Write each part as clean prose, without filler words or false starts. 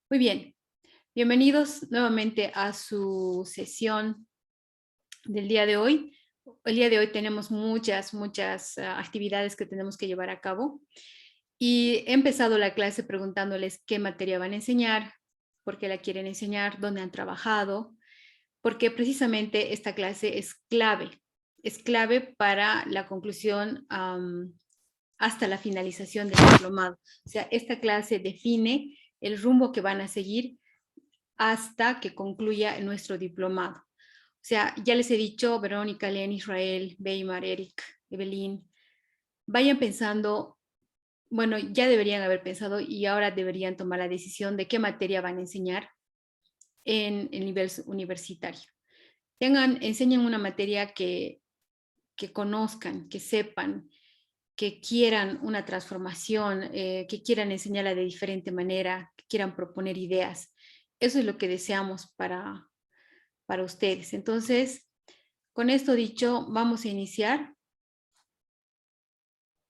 Muy bien, bienvenidos nuevamente a su sesión del día de hoy. El día de hoy tenemos muchas actividades que tenemos que llevar a cabo y he empezado la clase preguntándoles qué materia van a enseñar, por qué la quieren enseñar, dónde han trabajado, porque precisamente esta clase es clave para la conclusión hasta la finalización del diplomado. O sea, esta clase define el rumbo que van a seguir hasta que concluya nuestro diplomado. O sea, ya les he dicho, Verónica, Len, Israel, Beimar, Eric, Evelyn, vayan pensando, bueno, ya deberían haber pensado y ahora deberían tomar la decisión de qué materia van a enseñar en el nivel universitario. Enseñen una materia que conozcan, que sepan, que quieran una transformación, que quieran enseñarla de diferente manera, que quieran proponer ideas. Eso es lo que deseamos para ustedes. Entonces, con esto dicho, vamos a iniciar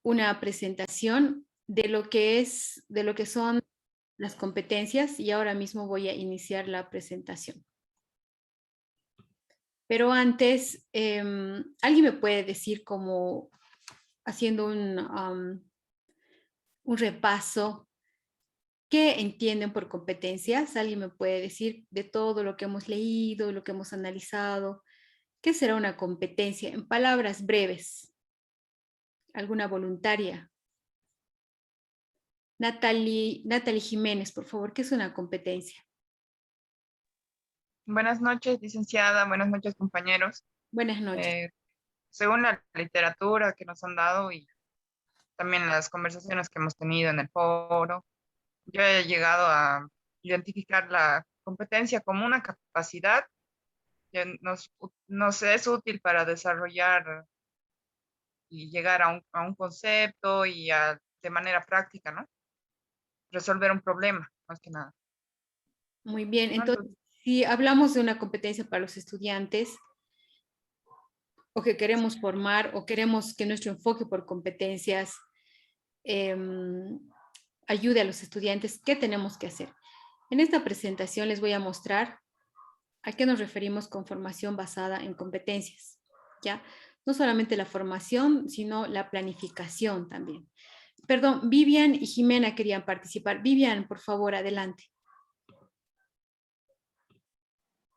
una presentación de lo que son las competencias y ahora mismo voy a iniciar la presentación. Pero antes, ¿alguien me puede decir como haciendo un repaso, qué entienden por competencias? ¿Alguien me puede decir de todo lo que hemos leído, lo que hemos analizado? ¿Qué será una competencia? En palabras breves. ¿Alguna voluntaria? Natalie Jiménez, por favor, ¿qué es una competencia? Buenas noches, licenciada. Buenas noches, compañeros. Buenas noches. Según la literatura que nos han dado y también las conversaciones que hemos tenido en el foro, yo he llegado a identificar la competencia como una capacidad que nos es útil para desarrollar y llegar a un concepto de manera práctica, ¿no? Resolver un problema, más que nada. Muy bien, ¿No? entonces, Entonces, si hablamos de una competencia para los estudiantes o que queremos formar o queremos que nuestro enfoque por competencias ayude a los estudiantes, ¿qué tenemos que hacer? En esta presentación les voy a mostrar a qué nos referimos con formación basada en competencias, ¿ya? No solamente la formación, sino la planificación también. Perdón, Vivian y Jimena querían participar. Vivian, por favor, adelante.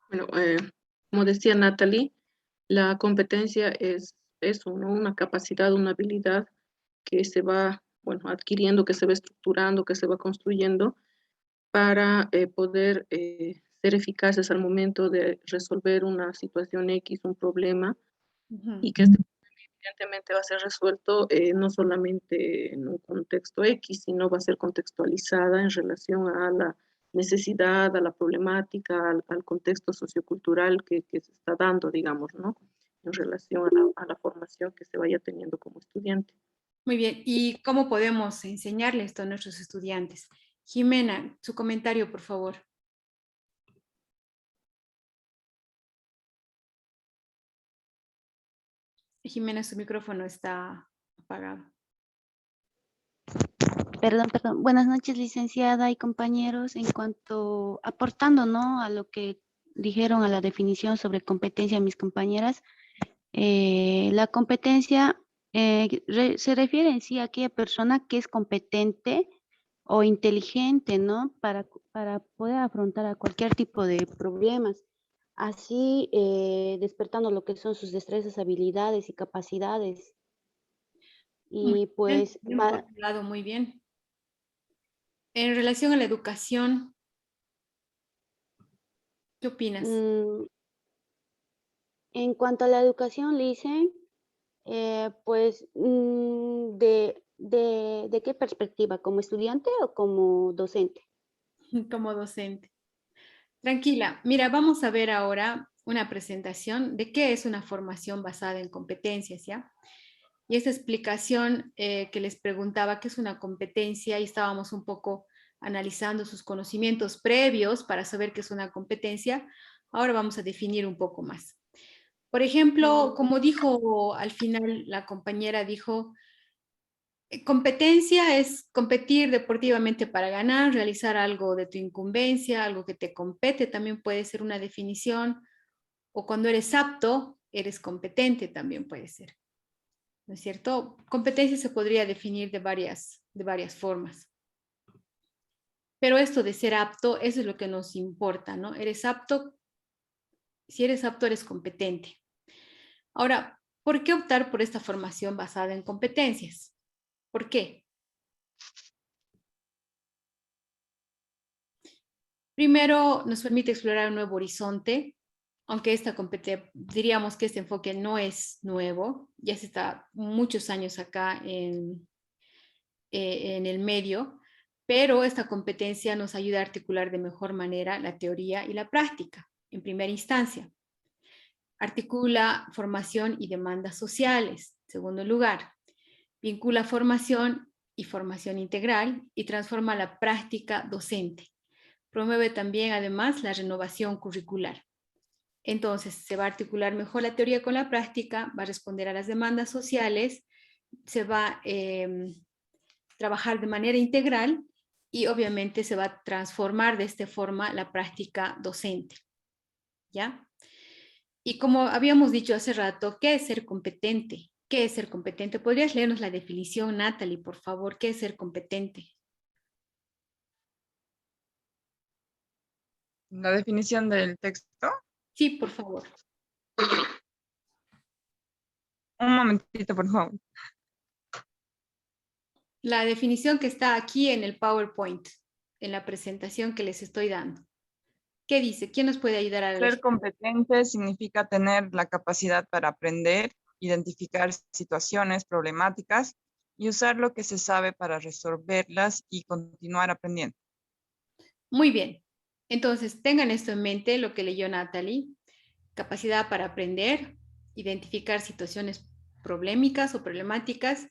Bueno, como decía Natalie, la competencia es eso, ¿no? Una capacidad, una habilidad que se va, bueno, adquiriendo, que se va estructurando, que se va construyendo para poder ser eficaces al momento de resolver una situación X, un problema, y que este evidentemente va a ser resuelto no solamente en un contexto X, sino va a ser contextualizada en relación a la necesidad, a la problemática, al contexto sociocultural que se está dando, digamos, ¿no? En relación a la formación que se vaya teniendo como estudiante. Muy bien, ¿y cómo podemos enseñarle esto a nuestros estudiantes? Jimena, su comentario, por favor. Jimena, su micrófono está apagado. Perdón. Buenas noches, licenciada y compañeros. En cuanto, aportando, ¿no?, a lo que dijeron a la definición sobre competencia mis compañeras, la competencia se refiere en sí a aquella persona que es competente o inteligente, ¿no?, para poder afrontar a cualquier tipo de problemas, así despertando lo que son sus destrezas, habilidades y capacidades. Muy Y bien, pues bien formulado, muy bien. En relación a la educación, ¿qué opinas? mm, en cuanto a la educación, Lice, pues, ¿de qué perspectiva? ¿Como estudiante o como docente? Como docente. Tranquila, mira, vamos a ver ahora una presentación de qué es una formación basada en competencias, ¿ya? Y esta explicación que les preguntaba qué es una competencia y estábamos un poco analizando sus conocimientos previos para saber qué es una competencia, ahora vamos a definir un poco más. Por ejemplo, como dijo al final la compañera, dijo, Competencia es competir deportivamente para ganar, realizar algo de tu incumbencia, algo que te compete, también puede ser una definición, o cuando eres apto, eres competente, también puede ser, ¿no es cierto? Competencia se podría definir de varias formas. Pero esto de ser apto, eso es lo que nos importa, ¿no? Eres apto, si eres apto, eres competente. Ahora, ¿por qué optar por esta formación basada en competencias? ¿Por qué? Primero, nos permite explorar un nuevo horizonte, aunque diríamos que este enfoque no es nuevo, ya se está muchos años acá en el medio, pero esta competencia nos ayuda a articular de mejor manera la teoría y la práctica, en primera instancia. Articula formación y demandas sociales, en segundo lugar. Vincula formación y formación integral y transforma la práctica docente. Promueve también, además, la renovación curricular. Entonces, se va a articular mejor la teoría con la práctica, va a responder a las demandas sociales, se va a trabajar de manera integral y obviamente se va a transformar de esta forma la práctica docente. ¿Ya? Y como habíamos dicho hace rato, ¿qué es ser competente? ¿Qué es ser competente? ¿Podrías leernos la definición, Natalie, por favor? ¿Qué es ser competente? La definición del texto. Sí, por favor. Un momentito, por favor. La definición que está aquí en el PowerPoint, en la presentación que les estoy dando. ¿Qué dice? ¿Quién nos puede ayudar a leer? Ser competente significa tener la capacidad para aprender, identificar situaciones problemáticas y usar lo que se sabe para resolverlas y continuar aprendiendo. Muy bien. Entonces, tengan esto en mente, lo que leyó Natalie. Capacidad para aprender, identificar situaciones problemáticas o problemáticas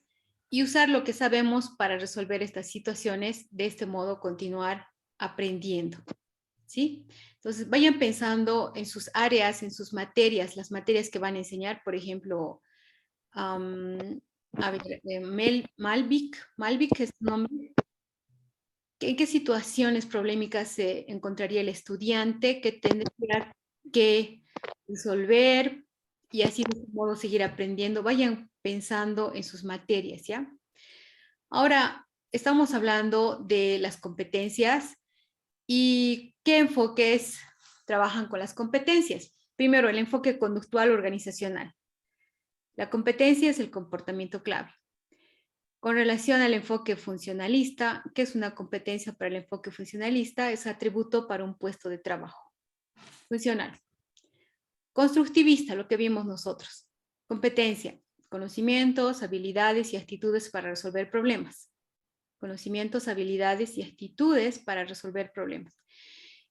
y usar lo que sabemos para resolver estas situaciones, de este modo continuar aprendiendo. ¿Sí? Entonces, vayan pensando en sus áreas, en sus materias, las materias que van a enseñar, por ejemplo, Malvik es su nombre. ¿En qué situaciones problemáticas se encontraría el estudiante que tendría que resolver y así de ese modo seguir aprendiendo? Vayan pensando en sus materias, ¿ya? Ahora, estamos hablando de las competencias y qué enfoques trabajan con las competencias. Primero, el enfoque conductual organizacional. La competencia es el comportamiento clave. Con relación al enfoque funcionalista, ¿qué es una competencia para el enfoque funcionalista? Es atributo para un puesto de trabajo. Funcional. Constructivista, lo que vimos nosotros. Competencia, conocimientos, habilidades y actitudes para resolver problemas. Conocimientos, habilidades y actitudes para resolver problemas.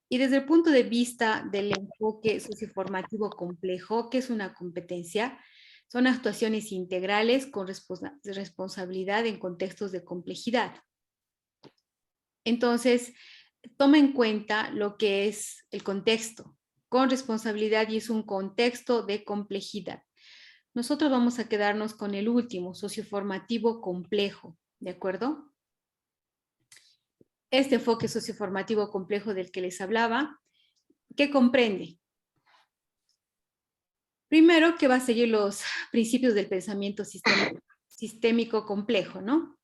Y desde el punto de vista del enfoque socioformativo complejo, ¿qué es una competencia? Son actuaciones integrales con responsabilidad en contextos de complejidad. Entonces, toma en cuenta lo que es el contexto, con responsabilidad, y es un contexto de complejidad. Nosotros vamos a quedarnos con el último, socioformativo complejo, ¿de acuerdo? Este enfoque socioformativo complejo del que les hablaba, ¿qué comprende? Primero, que va a seguir los principios del pensamiento sistémico complejo, ¿no?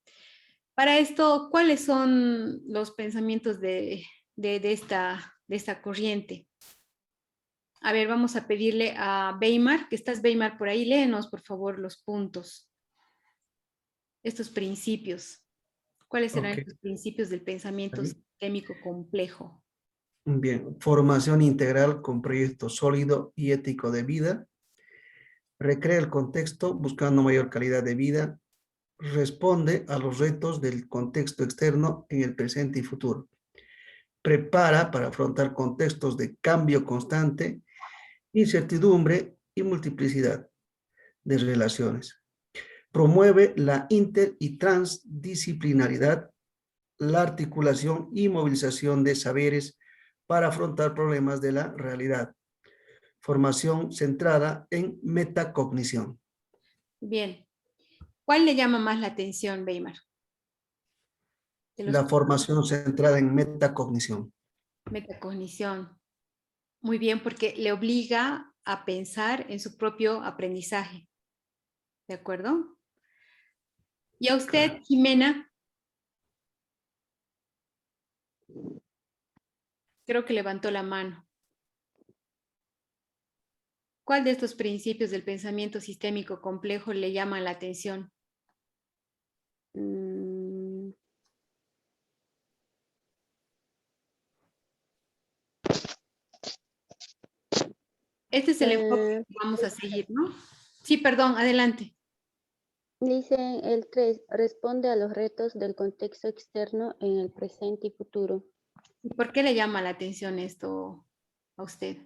Para esto, ¿cuáles son los pensamientos de esta corriente? A ver, vamos a pedirle a Weimar, que estás, Weimar, por ahí, léenos, por favor, los puntos, estos principios. ¿Cuáles serán los principios del pensamiento sistémico complejo? Bien, formación integral con proyecto sólido y ético de vida. Recrea el contexto buscando mayor calidad de vida. Responde a los retos del contexto externo en el presente y futuro. Prepara para afrontar contextos de cambio constante, incertidumbre y multiplicidad de relaciones. Promueve la inter y transdisciplinaridad, la articulación y movilización de saberes para afrontar problemas de la realidad. Formación centrada en metacognición. Bien. ¿Cuál le llama más la atención, Weimar? De los La formación centrada en metacognición. metacognición. Muy bien, porque le obliga a pensar en su propio aprendizaje. ¿De acuerdo? Y a usted, Claro. Jimena, creo que levantó la mano. ¿Cuál de estos principios del pensamiento sistémico complejo le llama la atención? Mm, Este es el enfoque que vamos a seguir, ¿no? Sí, perdón, adelante. Dice el 3, responde a los retos del contexto externo en el presente y futuro. ¿Y por qué le llama la atención esto a usted?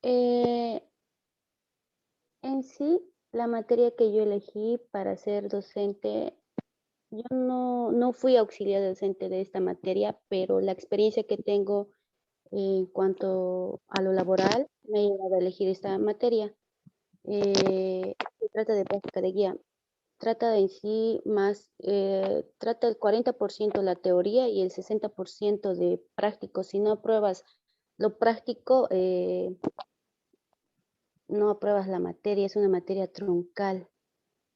En sí, la materia que yo elegí para ser docente, yo no fui auxiliar docente de esta materia, pero la experiencia que tengo en cuanto a lo laboral me ha llevado a elegir esta materia. Se trata de práctica de guía. Trata en sí más, trata el 40% la teoría y el 60% de práctico. Si no apruebas lo práctico, no apruebas la materia, es una materia troncal.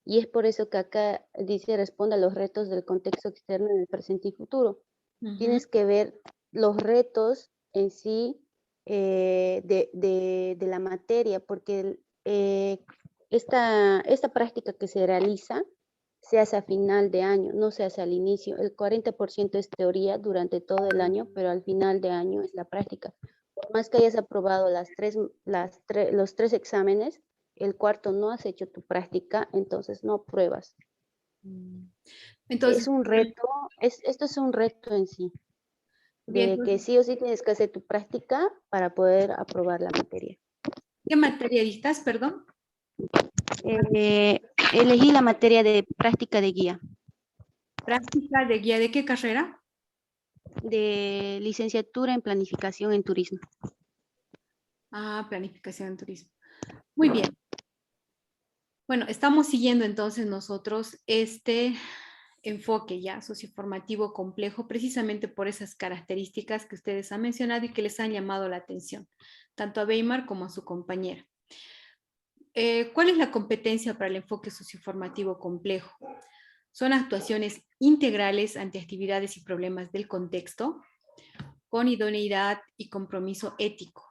Y es por eso que acá dice responde a los retos del contexto externo en el presente y futuro. Tienes que ver los retos en sí de la materia, porque esta práctica que se realiza se hace a final de año, no se hace al inicio. El 40% es teoría durante todo el año, pero al final de año es la práctica. Por más que hayas aprobado los tres exámenes, el cuarto no has hecho tu práctica, entonces no pruebas. Entonces, Es un reto, esto es un reto en sí, bien, de que sí o sí tienes que hacer tu práctica para poder aprobar la materia. ¿qué materia dictas, perdón? Eh, Elegí la materia de práctica de guía, Práctica de guía, ¿de qué carrera? de licenciatura en planificación en turismo. Ah, planificación en turismo. Muy bien. Bueno, estamos siguiendo entonces nosotros este enfoque ya socioformativo complejo precisamente por esas características que ustedes han mencionado y que les han llamado la atención, tanto a Weimar como a su compañera. ¿Cuál es la competencia para el enfoque socioformativo complejo? Son actuaciones integrales ante actividades y problemas del contexto, con idoneidad y compromiso ético,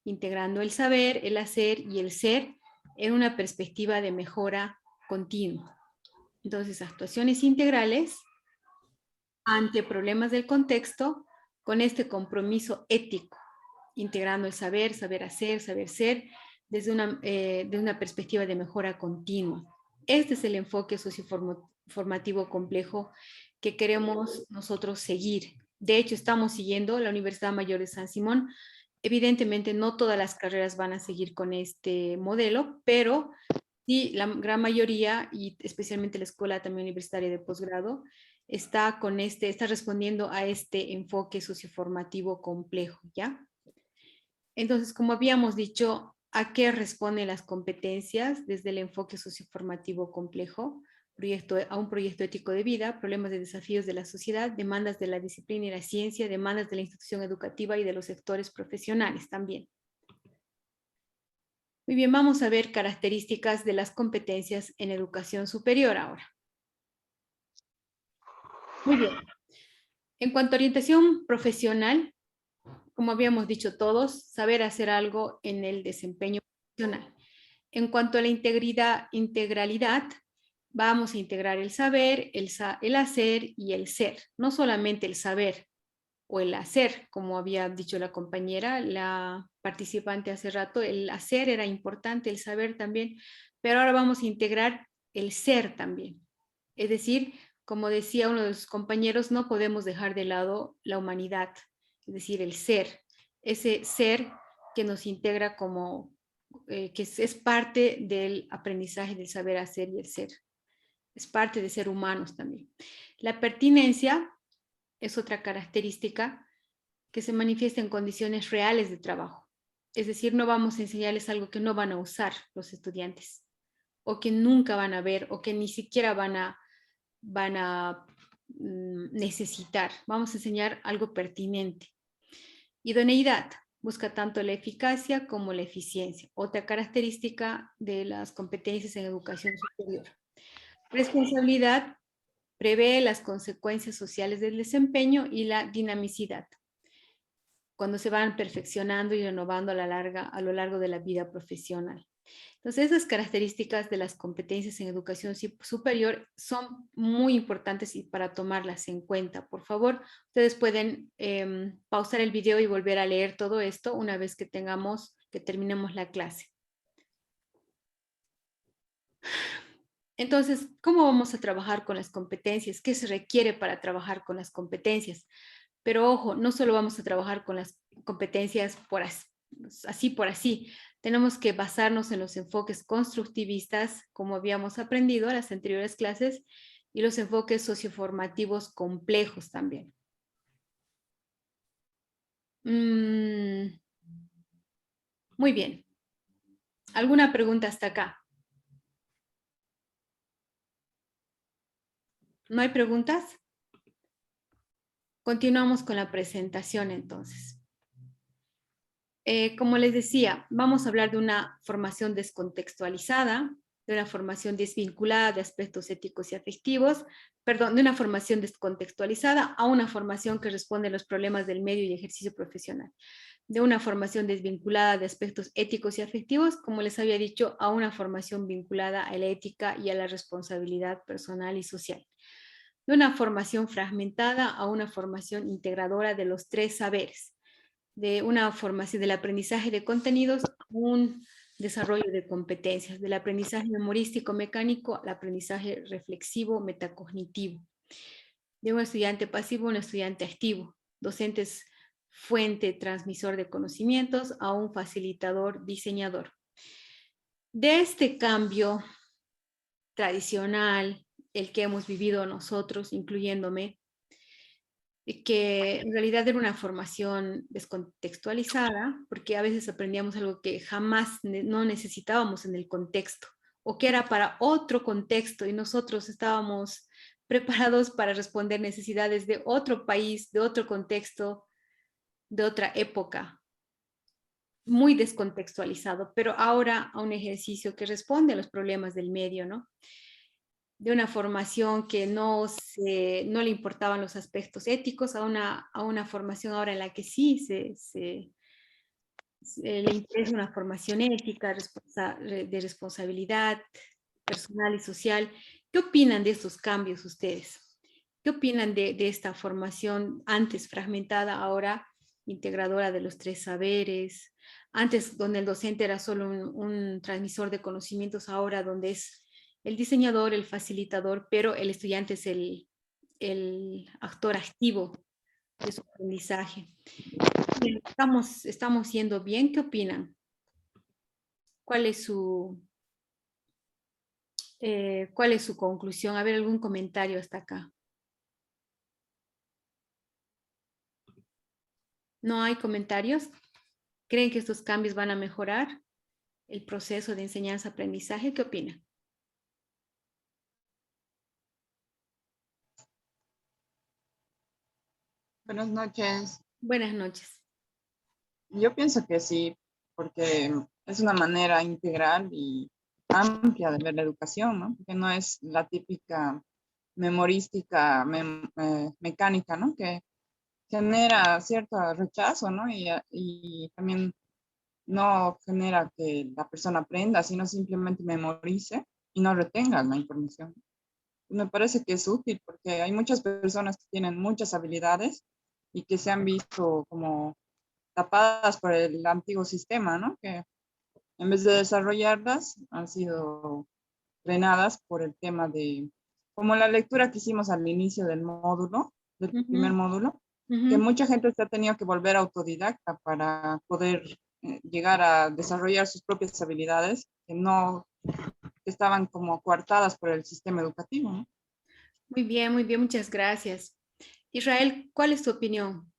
integrando el saber, el hacer y el ser en una perspectiva de mejora continua. Entonces, actuaciones integrales ante problemas del contexto con este compromiso ético, integrando el saber, saber hacer, saber ser, desde de una perspectiva de mejora continua. Este es el enfoque socioformativo complejo que queremos nosotros seguir. De hecho, estamos siguiendo la Universidad Mayor de San Simón. Evidentemente, no todas las carreras van a seguir con este modelo, pero sí, la gran mayoría, y especialmente la Escuela también Universitaria de Posgrado, está respondiendo a este enfoque socioformativo complejo, ¿ya? Entonces, como habíamos dicho, ¿a qué responden las competencias desde el enfoque socioformativo complejo? A un proyecto ético de vida, problemas de desafíos de la sociedad, demandas de la disciplina y la ciencia, demandas de la institución educativa y de los sectores profesionales también. Muy bien, vamos a ver características de las competencias en educación superior ahora. Muy bien. En cuanto a orientación profesional, como habíamos dicho todos, saber hacer algo en el desempeño profesional. En cuanto a la integralidad, vamos a integrar el saber, el hacer y el ser. No solamente el saber o el hacer, como había dicho la compañera, la participante hace rato, el hacer era importante, el saber también, pero ahora vamos a integrar el ser también. Es decir, como decía uno de los compañeros, no podemos dejar de lado la humanidad, es decir, el ser, ese ser que nos integra como, que es parte del aprendizaje del saber hacer y el ser. Es parte de ser humanos también. La pertinencia es otra característica que se manifiesta en condiciones reales de trabajo. Es decir, no vamos a enseñarles algo que no van a usar los estudiantes. o que nunca van a ver o que ni siquiera van a necesitar. Vamos a enseñar algo pertinente. Idoneidad. Busca tanto la eficacia como la eficiencia. Otra característica de las competencias en educación superior. Responsabilidad. Prevé las consecuencias sociales del desempeño y la dinamicidad, cuando se van perfeccionando y renovando a lo largo de la vida profesional. Entonces, esas características de las competencias en educación superior son muy importantes y para tomarlas en cuenta. Por favor, ustedes pueden pausar el video y volver a leer todo esto una vez que terminemos la clase. Entonces, ¿cómo vamos a trabajar con las competencias? ¿Qué se requiere para trabajar con las competencias? Pero ojo, no solo vamos a trabajar con las competencias así por así. Tenemos que basarnos en los enfoques constructivistas, como habíamos aprendido en las anteriores clases, y los enfoques socioformativos complejos también. Muy bien. ¿Alguna pregunta hasta acá? ¿No hay preguntas? Continuamos con la presentación entonces. Como les decía, vamos a hablar de una formación descontextualizada, de una formación desvinculada de aspectos éticos y afectivos, perdón, de una formación descontextualizada a una formación que responde a los problemas del medio y ejercicio profesional, de una formación desvinculada de aspectos éticos y afectivos, como les había dicho, a una formación vinculada a la ética y a la responsabilidad personal y social, de una formación fragmentada a una formación integradora de los 3 saberes, de una formación del aprendizaje de contenidos a un desarrollo de competencias, del aprendizaje memorístico mecánico al aprendizaje reflexivo metacognitivo, de un estudiante pasivo a un estudiante activo, docentes fuente transmisor de conocimientos a un facilitador diseñador. De este cambio tradicional, el que hemos vivido nosotros, incluyéndome, que en realidad era una formación descontextualizada, porque a veces aprendíamos algo que jamás no necesitábamos en el contexto, o que era para otro contexto, y nosotros estábamos preparados para responder necesidades de otro país, de otro contexto, de otra época, muy descontextualizado, pero ahora a un ejercicio que responde a los problemas del medio, ¿no? De una formación que no le importaban los aspectos éticos, a una formación ahora en la que sí le interesa una formación ética, de responsabilidad personal y social. ¿Qué opinan de estos cambios ustedes? ¿Qué opinan de esta formación antes fragmentada, ahora integradora de los 3 saberes? Antes, donde el docente era solo un transmisor de conocimientos, ahora donde es el diseñador, el facilitador, pero el estudiante es el actor activo de su aprendizaje. Estamos yendo bien, ¿qué opinan? ¿Cuál es su conclusión? A ver, algún comentario hasta acá. ¿No hay comentarios? ¿Creen que estos cambios van a mejorar el proceso de enseñanza-aprendizaje? ¿Qué opinan? Buenas noches. Buenas noches. Yo pienso que sí, porque es una manera integral y amplia de ver la educación, ¿no? Porque no es la típica memorística, mecánica, ¿no? Que genera cierto rechazo, ¿no? Y también no genera que la persona aprenda, sino simplemente memorice y no retenga la información. Me parece que es útil porque hay muchas personas que tienen muchas habilidades y que se han visto como tapadas por el antiguo sistema, ¿no? Que en vez de desarrollarlas han sido frenadas por el tema de, como la lectura que hicimos al inicio del módulo, del primer módulo, que mucha gente se ha tenido que volver autodidacta para poder llegar a desarrollar sus propias habilidades que no estaban como coartadas por el sistema educativo, ¿no? Muy bien, muchas gracias. Israel, ¿cuál es tu opinión?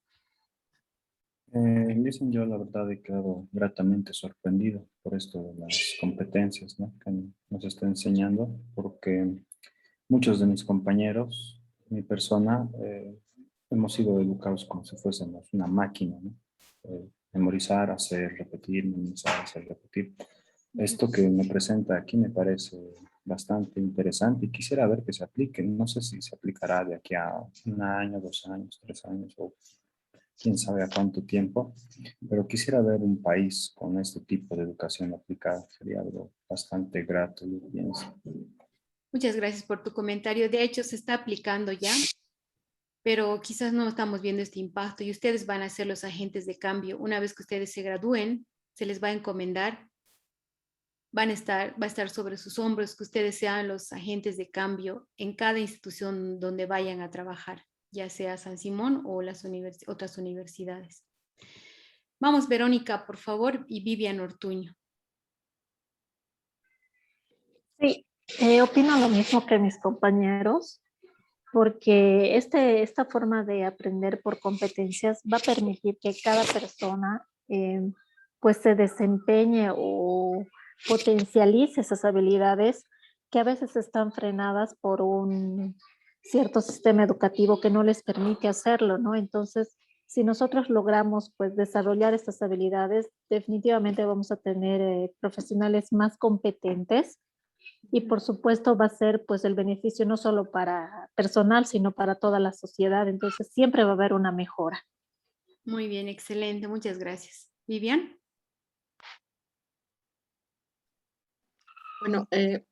Dicen, yo la verdad he quedado gratamente sorprendido por esto de las competencias, ¿no?, que nos está enseñando, porque muchos de mis compañeros, mi persona, hemos sido educados como si fuésemos una máquina, ¿no? Memorizar, hacer, repetir, memorizar, hacer, repetir. Esto que me presenta aquí me parece bastante interesante y quisiera ver que se aplique. No sé si se aplicará de aquí a 1 año, 2 años, 3 años o quién sabe a cuánto tiempo, pero quisiera ver un país con este tipo de educación aplicada. Sería algo bastante grato, yo pienso. Muchas gracias por tu comentario. De hecho, se está aplicando ya, pero quizás no estamos viendo este impacto y ustedes van a ser los agentes de cambio. Una vez que ustedes se gradúen, se les va a encomendar, va a estar sobre sus hombros que ustedes sean los agentes de cambio en cada institución donde vayan a trabajar, ya sea San Simón o las otras universidades. Vamos, Verónica, por favor, y Vivian Ortuño. Sí, opino lo mismo que mis compañeros, porque esta forma de aprender por competencias va a permitir que cada persona pues se desempeñe o potencialice esas habilidades que a veces están frenadas por un cierto sistema educativo que no les permite hacerlo, ¿no? Entonces, si nosotros logramos pues desarrollar estas habilidades, definitivamente vamos a tener profesionales más competentes y por supuesto va a ser pues el beneficio no solo para personal, sino para toda la sociedad. Entonces siempre va a haber una mejora. Muy bien, excelente, muchas gracias. Vivian. Bueno, de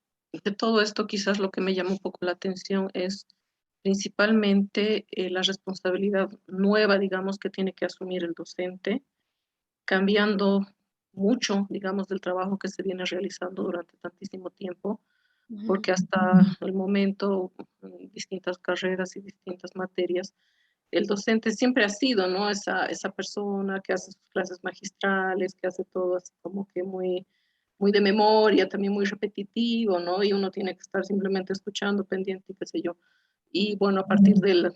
todo esto quizás lo que me llama un poco la atención es principalmente la responsabilidad nueva, digamos, que tiene que asumir el docente, cambiando mucho, digamos, del trabajo que se viene realizando durante tantísimo tiempo, porque hasta el momento, en distintas carreras y distintas materias, el docente siempre ha sido, ¿no? Esa persona que hace sus clases magistrales, que hace todo así como que muy de memoria, también muy repetitivo, ¿no? Y uno tiene que estar simplemente escuchando, pendiente, qué sé yo. Y bueno, a partir del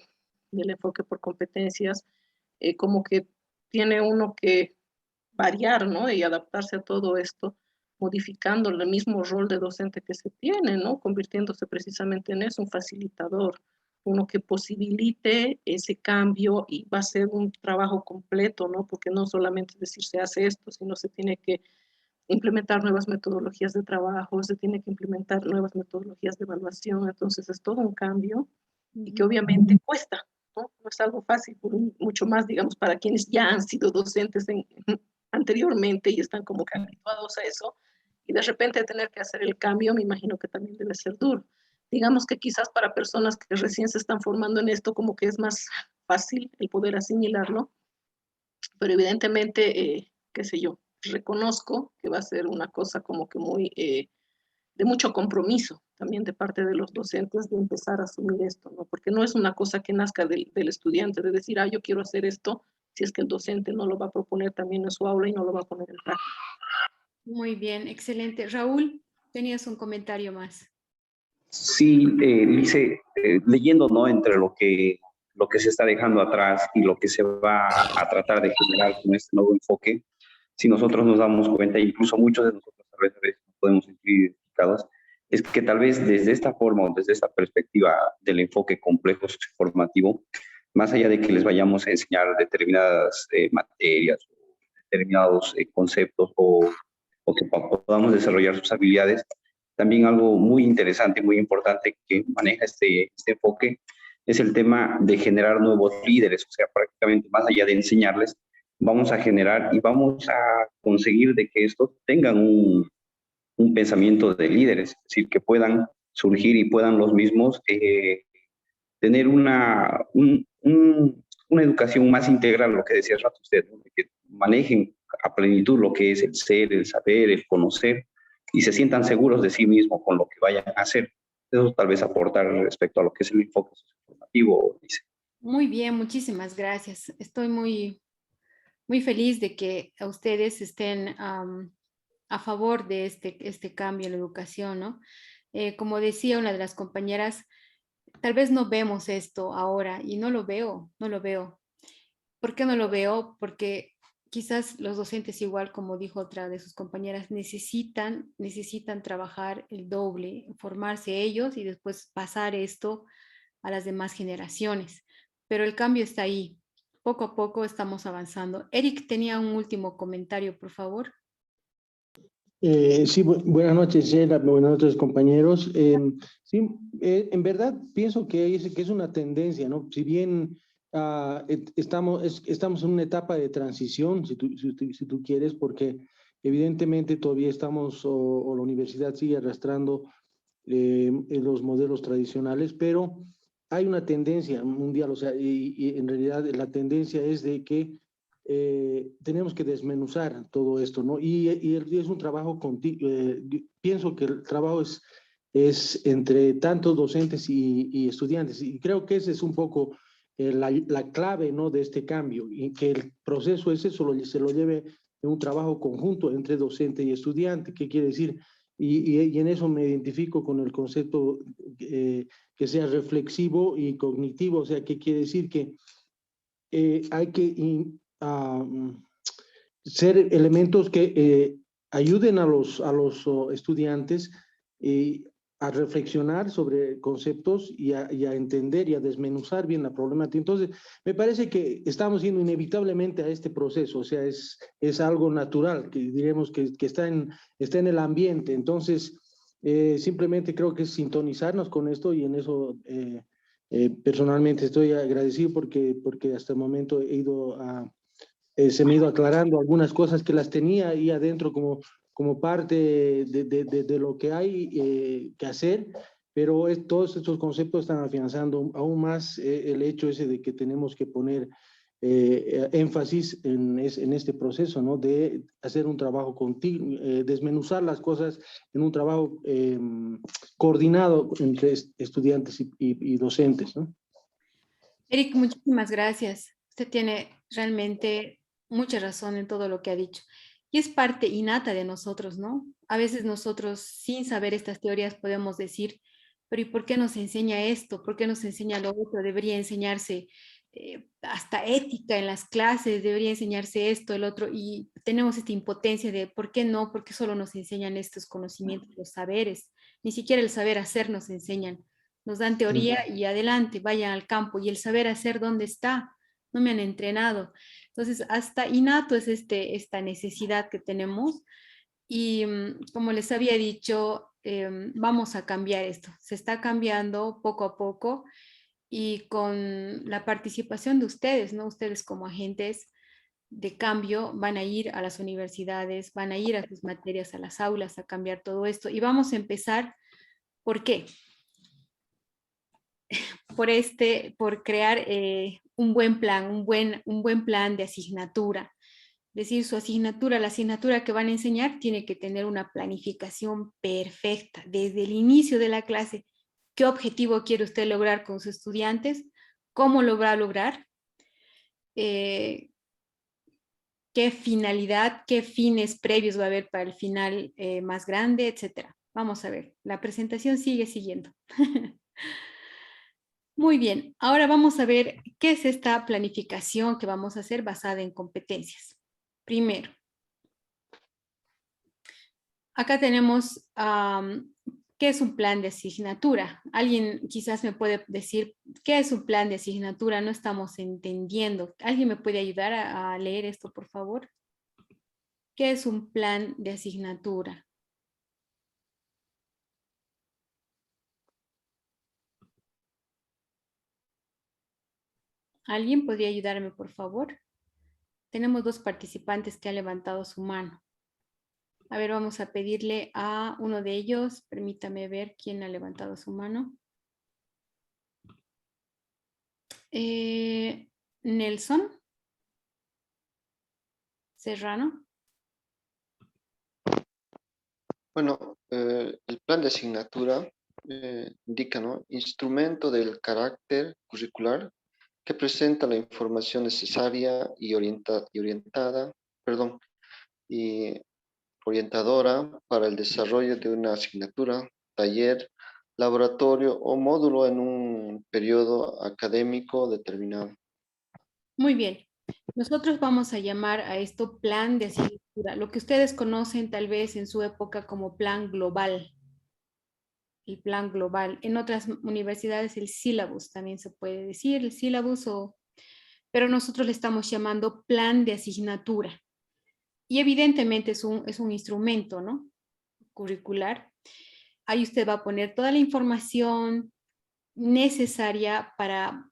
enfoque por competencias, como que tiene uno que variar, ¿no? Y adaptarse a todo esto, modificando el mismo rol de docente que se tiene, ¿no? Convirtiéndose precisamente en eso, un facilitador, uno que posibilite ese cambio y va a ser un trabajo completo, ¿no? Porque no solamente decir se hace esto, sino se tiene que implementar nuevas metodologías de trabajo, se tiene que implementar nuevas metodologías de evaluación, entonces es todo un cambio y que obviamente cuesta, ¿no? No es algo fácil, mucho más, digamos, para quienes ya han sido docentes anteriormente y están como que habituados a eso, y de repente tener que hacer el cambio, me imagino que también debe ser duro. Digamos que quizás para personas que recién se están formando en esto, como que es más fácil el poder asimilarlo, pero evidentemente, qué sé yo, reconozco que va a ser una cosa como que muy de mucho compromiso también de parte de los docentes de empezar a asumir esto, ¿no? Porque no es una cosa que nazca del estudiante, de decir, yo quiero hacer esto, si es que el docente no lo va a proponer también en su aula y no lo va a poner en práctica. Muy bien, excelente. Raúl, tenías un comentario más. Sí, Lice, leyendo, ¿no?, entre lo que se está dejando atrás y lo que se va a tratar de generar con este nuevo enfoque, si nosotros nos damos cuenta, incluso muchos de nosotros a veces podemos sentir identificados, es que tal vez desde esta forma o desde esta perspectiva del enfoque complejo formativo, más allá de que les vayamos a enseñar determinadas materias, determinados conceptos o que podamos desarrollar sus habilidades, también algo muy interesante, muy importante que maneja este enfoque es el tema de generar nuevos líderes, o sea, prácticamente más allá de enseñarles, vamos a generar y vamos a conseguir de que estos tengan un pensamiento de líderes, es decir, que puedan surgir y puedan los mismos tener una educación más integral, lo que decía rato usted, ¿no?, que manejen a plenitud lo que es el ser, el saber, el conocer, y se sientan seguros de sí mismos con lo que vayan a hacer. Eso tal vez aportar respecto a lo que es el enfoque formativo, dice. Muy bien, muchísimas gracias. Estoy muy feliz de que a ustedes estén a favor de este cambio en la educación, ¿no? Como decía una de las compañeras, tal vez no vemos esto ahora y no lo veo. ¿Por qué no lo veo? Porque quizás los docentes, igual como dijo otra de sus compañeras, necesitan trabajar el doble, formarse ellos y después pasar esto a las demás generaciones. Pero el cambio está ahí. Poco a poco estamos avanzando. Eric tenía un último comentario, por favor. Sí, buenas noches, Sheila, buenas noches, compañeros. Sí, en verdad pienso que es una tendencia, ¿no? Si bien estamos en una etapa de transición, si tú quieres, porque evidentemente todavía estamos, o la universidad sigue arrastrando en los modelos tradicionales, pero hay una tendencia mundial, o sea, y en realidad la tendencia es de que tenemos que desmenuzar todo esto, ¿no? Y es un trabajo contigo. Pienso que el trabajo es entre tantos docentes y estudiantes, y creo que ese es un poco la clave, ¿no? De este cambio, y que el proceso ese se lo lleve en un trabajo conjunto entre docente y estudiante. ¿Qué quiere decir? Y en eso me identifico con el concepto que sea reflexivo y cognitivo. O sea, ¿qué quiere decir? Que hay que ser elementos que ayuden a los estudiantes a reflexionar sobre conceptos y a entender y a desmenuzar bien la problemática. Entonces, me parece que estamos yendo inevitablemente a este proceso, o sea, es algo natural, que diremos que está en el ambiente. Entonces, simplemente creo que es sintonizarnos con esto, y en eso personalmente estoy agradecido porque hasta el momento he ido se me ha ido aclarando algunas cosas que las tenía ahí adentro como parte de lo que hay que hacer, pero todos estos conceptos están afianzando aún más el hecho ese de que tenemos que poner énfasis en este proceso, ¿no? De hacer un trabajo continuo, desmenuzar las cosas en un trabajo coordinado entre estudiantes y docentes, ¿no? Eric, muchísimas gracias. Usted tiene realmente mucha razón en todo lo que ha dicho. Y es parte innata de nosotros, ¿no? A veces nosotros, sin saber estas teorías, podemos decir, pero ¿y por qué nos enseña esto? ¿Por qué nos enseña lo otro? Debería enseñarse hasta ética en las clases, debería enseñarse esto, el otro, y tenemos esta impotencia de ¿por qué no? ¿Por qué solo nos enseñan estos conocimientos, los saberes? Ni siquiera el saber hacer nos enseñan. Nos dan teoría y adelante, vayan al campo. ¿Y el saber hacer dónde está? No me han entrenado. Entonces, hasta innato es esta necesidad que tenemos. Y como les había dicho, vamos a cambiar esto. Se está cambiando poco a poco y con la participación de ustedes, ¿no? Ustedes como agentes de cambio van a ir a las universidades, van a ir a sus materias, a las aulas, a cambiar todo esto. Y vamos a empezar, ¿por qué? Por crear un buen plan, un buen plan de asignatura. Es decir, su asignatura, la asignatura que van a enseñar tiene que tener una planificación perfecta desde el inicio de la clase. ¿Qué objetivo quiere usted lograr con sus estudiantes? ¿Cómo lo va a lograr? ¿Qué finalidad, qué fines previos va a haber para el final más grande, etcétera? Vamos a ver, la presentación sigue siguiendo. Muy bien, ahora vamos a ver qué es esta planificación que vamos a hacer basada en competencias. Primero, acá tenemos qué es un plan de asignatura. Alguien quizás me puede decir qué es un plan de asignatura, no estamos entendiendo. ¿Alguien me puede ayudar a leer esto, por favor? ¿Qué es un plan de asignatura? ¿Alguien podría ayudarme, por favor? Tenemos dos participantes que han levantado su mano. A ver, vamos a pedirle a uno de ellos. Permítame ver quién ha levantado su mano. Nelson Serrano. Bueno, el plan de asignatura indica, ¿no? Instrumento del carácter curricular que presenta la información necesaria y orientadora para el desarrollo de una asignatura, taller, laboratorio o módulo en un periodo académico determinado. Muy bien. Nosotros vamos a llamar a esto plan de asignatura, lo que ustedes conocen tal vez en su época como plan global. El plan global. En otras universidades el syllabus también se puede decir, el syllabus, pero nosotros le estamos llamando plan de asignatura. Y evidentemente es un instrumento, ¿no? Curricular. Ahí usted va a poner toda la información necesaria para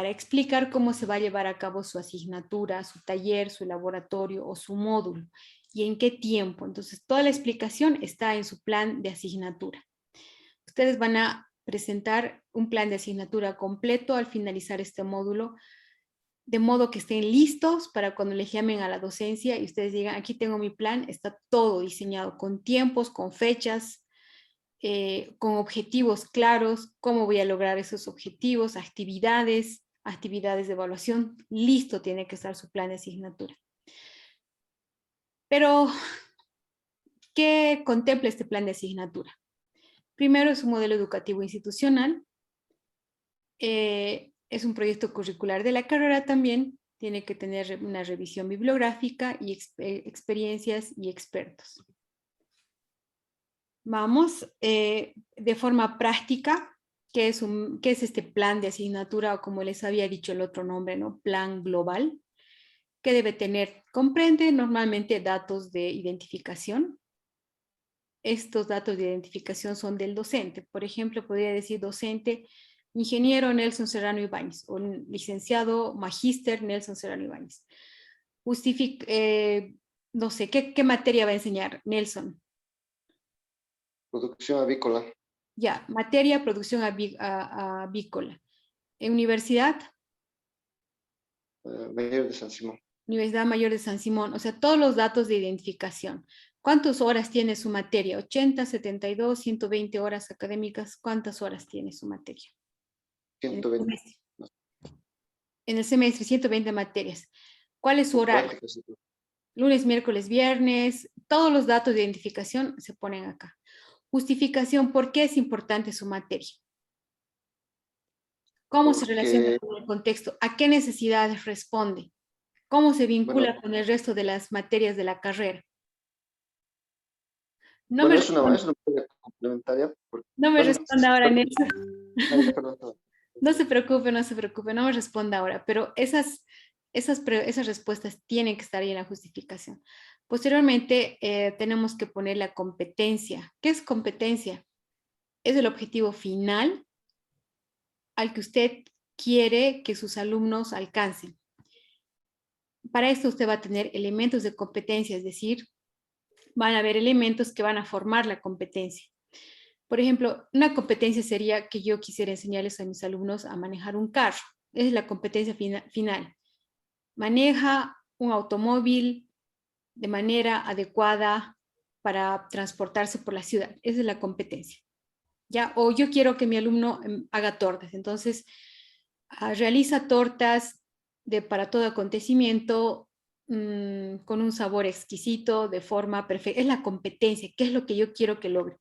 explicar cómo se va a llevar a cabo su asignatura, su taller, su laboratorio o su módulo y en qué tiempo. Entonces, toda la explicación está en su plan de asignatura. Ustedes van a presentar un plan de asignatura completo al finalizar este módulo, de modo que estén listos para cuando les llamen a la docencia y ustedes digan, aquí tengo mi plan, está todo diseñado con tiempos, con fechas, con objetivos claros, cómo voy a lograr esos objetivos, actividades de evaluación, listo tiene que estar su plan de asignatura. Pero, ¿qué contempla este plan de asignatura? Primero es un modelo educativo institucional, es un proyecto curricular de la carrera también, tiene que tener una revisión bibliográfica y experiencias y expertos. Vamos, de forma práctica, ¿qué es este plan de asignatura? O como les había dicho el otro nombre, ¿no? Plan global, que debe tener, comprende normalmente datos de identificación. Estos datos de identificación son del docente. Por ejemplo, podría decir docente, ingeniero Nelson Serrano Ibáñez, o licenciado magíster Nelson Serrano Ibáñez. No sé, ¿qué materia va a enseñar Nelson? Producción avícola. Ya, materia, producción avícola. ¿En universidad? Mayor de San Simón. Universidad Mayor de San Simón. O sea, todos los datos de identificación. ¿Cuántas horas tiene su materia? 80, 72, 120 horas académicas. ¿Cuántas horas tiene su materia? 120. En el semestre, 120 materias. ¿Cuál es su horario? Lunes, miércoles, viernes. Todos los datos de identificación se ponen acá. Justificación, ¿por qué es importante su materia? ¿Cómo se relaciona con el contexto? ¿A qué necesidades responde? ¿Cómo se vincula con el resto de las materias de la carrera? No me es una materia complementaria. No me responda ahora, Nelson. Perdón. No se preocupe, no me responda ahora, pero esas respuestas tienen que estar ahí en la justificación. Posteriormente, tenemos que poner la competencia. ¿Qué es competencia? Es el objetivo final al que usted quiere que sus alumnos alcancen. Para esto usted va a tener elementos de competencia, es decir, van a haber elementos que van a formar la competencia. Por ejemplo, una competencia sería que yo quisiera enseñarles a mis alumnos a manejar un carro. Esa es la competencia final. Maneja un automóvil de manera adecuada para transportarse por la ciudad. Esa es la competencia. ¿Ya? O yo quiero que mi alumno haga tortas. Entonces, realiza tortas para todo acontecimiento con un sabor exquisito, de forma perfecta. Es la competencia, ¿qué es lo que yo quiero que logre?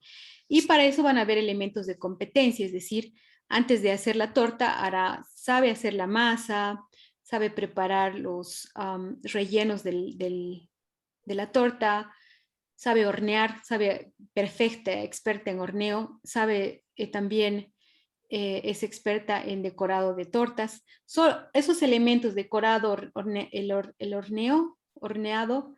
Y para eso van a haber elementos de competencia, es decir, antes de hacer la torta, sabe hacer la masa, sabe preparar los rellenos de la torta, sabe hornear, sabe perfecta, experta en horneo, sabe también es experta en decorado de tortas. Esos elementos, decorado, el horneado,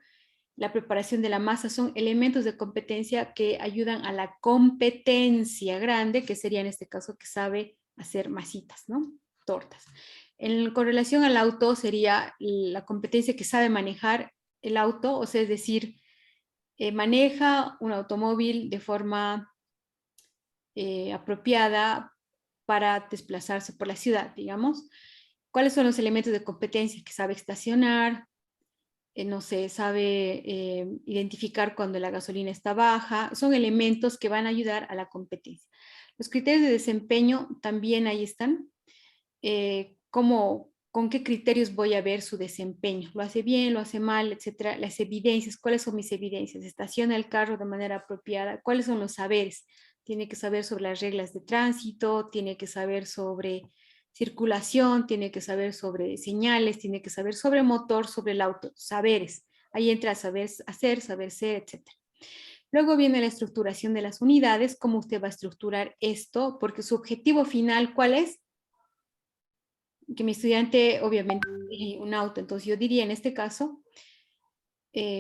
la preparación de la masa, son elementos de competencia que ayudan a la competencia grande, que sería en este caso que sabe hacer masitas, ¿no? Tortas. Con relación al auto, sería la competencia que sabe manejar el auto, o sea, es decir, maneja un automóvil de forma apropiada para desplazarse por la ciudad, digamos. ¿Cuáles son los elementos de competencia? Que sabe estacionar, no sé, sabe identificar cuando la gasolina está baja. Son elementos que van a ayudar a la competencia. Los criterios de desempeño también ahí están. ¿Con qué criterios voy a ver su desempeño? ¿Lo hace bien, lo hace mal, etcétera? Las evidencias, ¿cuáles son mis evidencias? ¿Estaciona el carro de manera apropiada? ¿Cuáles son los saberes? Tiene que saber sobre las reglas de tránsito, tiene que saber sobre circulación, tiene que saber sobre señales, tiene que saber sobre motor, sobre el auto, saberes. Ahí entra saber hacer, saber ser, etc. Luego viene la estructuración de las unidades, cómo usted va a estructurar esto, porque su objetivo final, ¿cuál es? Que mi estudiante, obviamente, un auto. Entonces yo diría en este caso,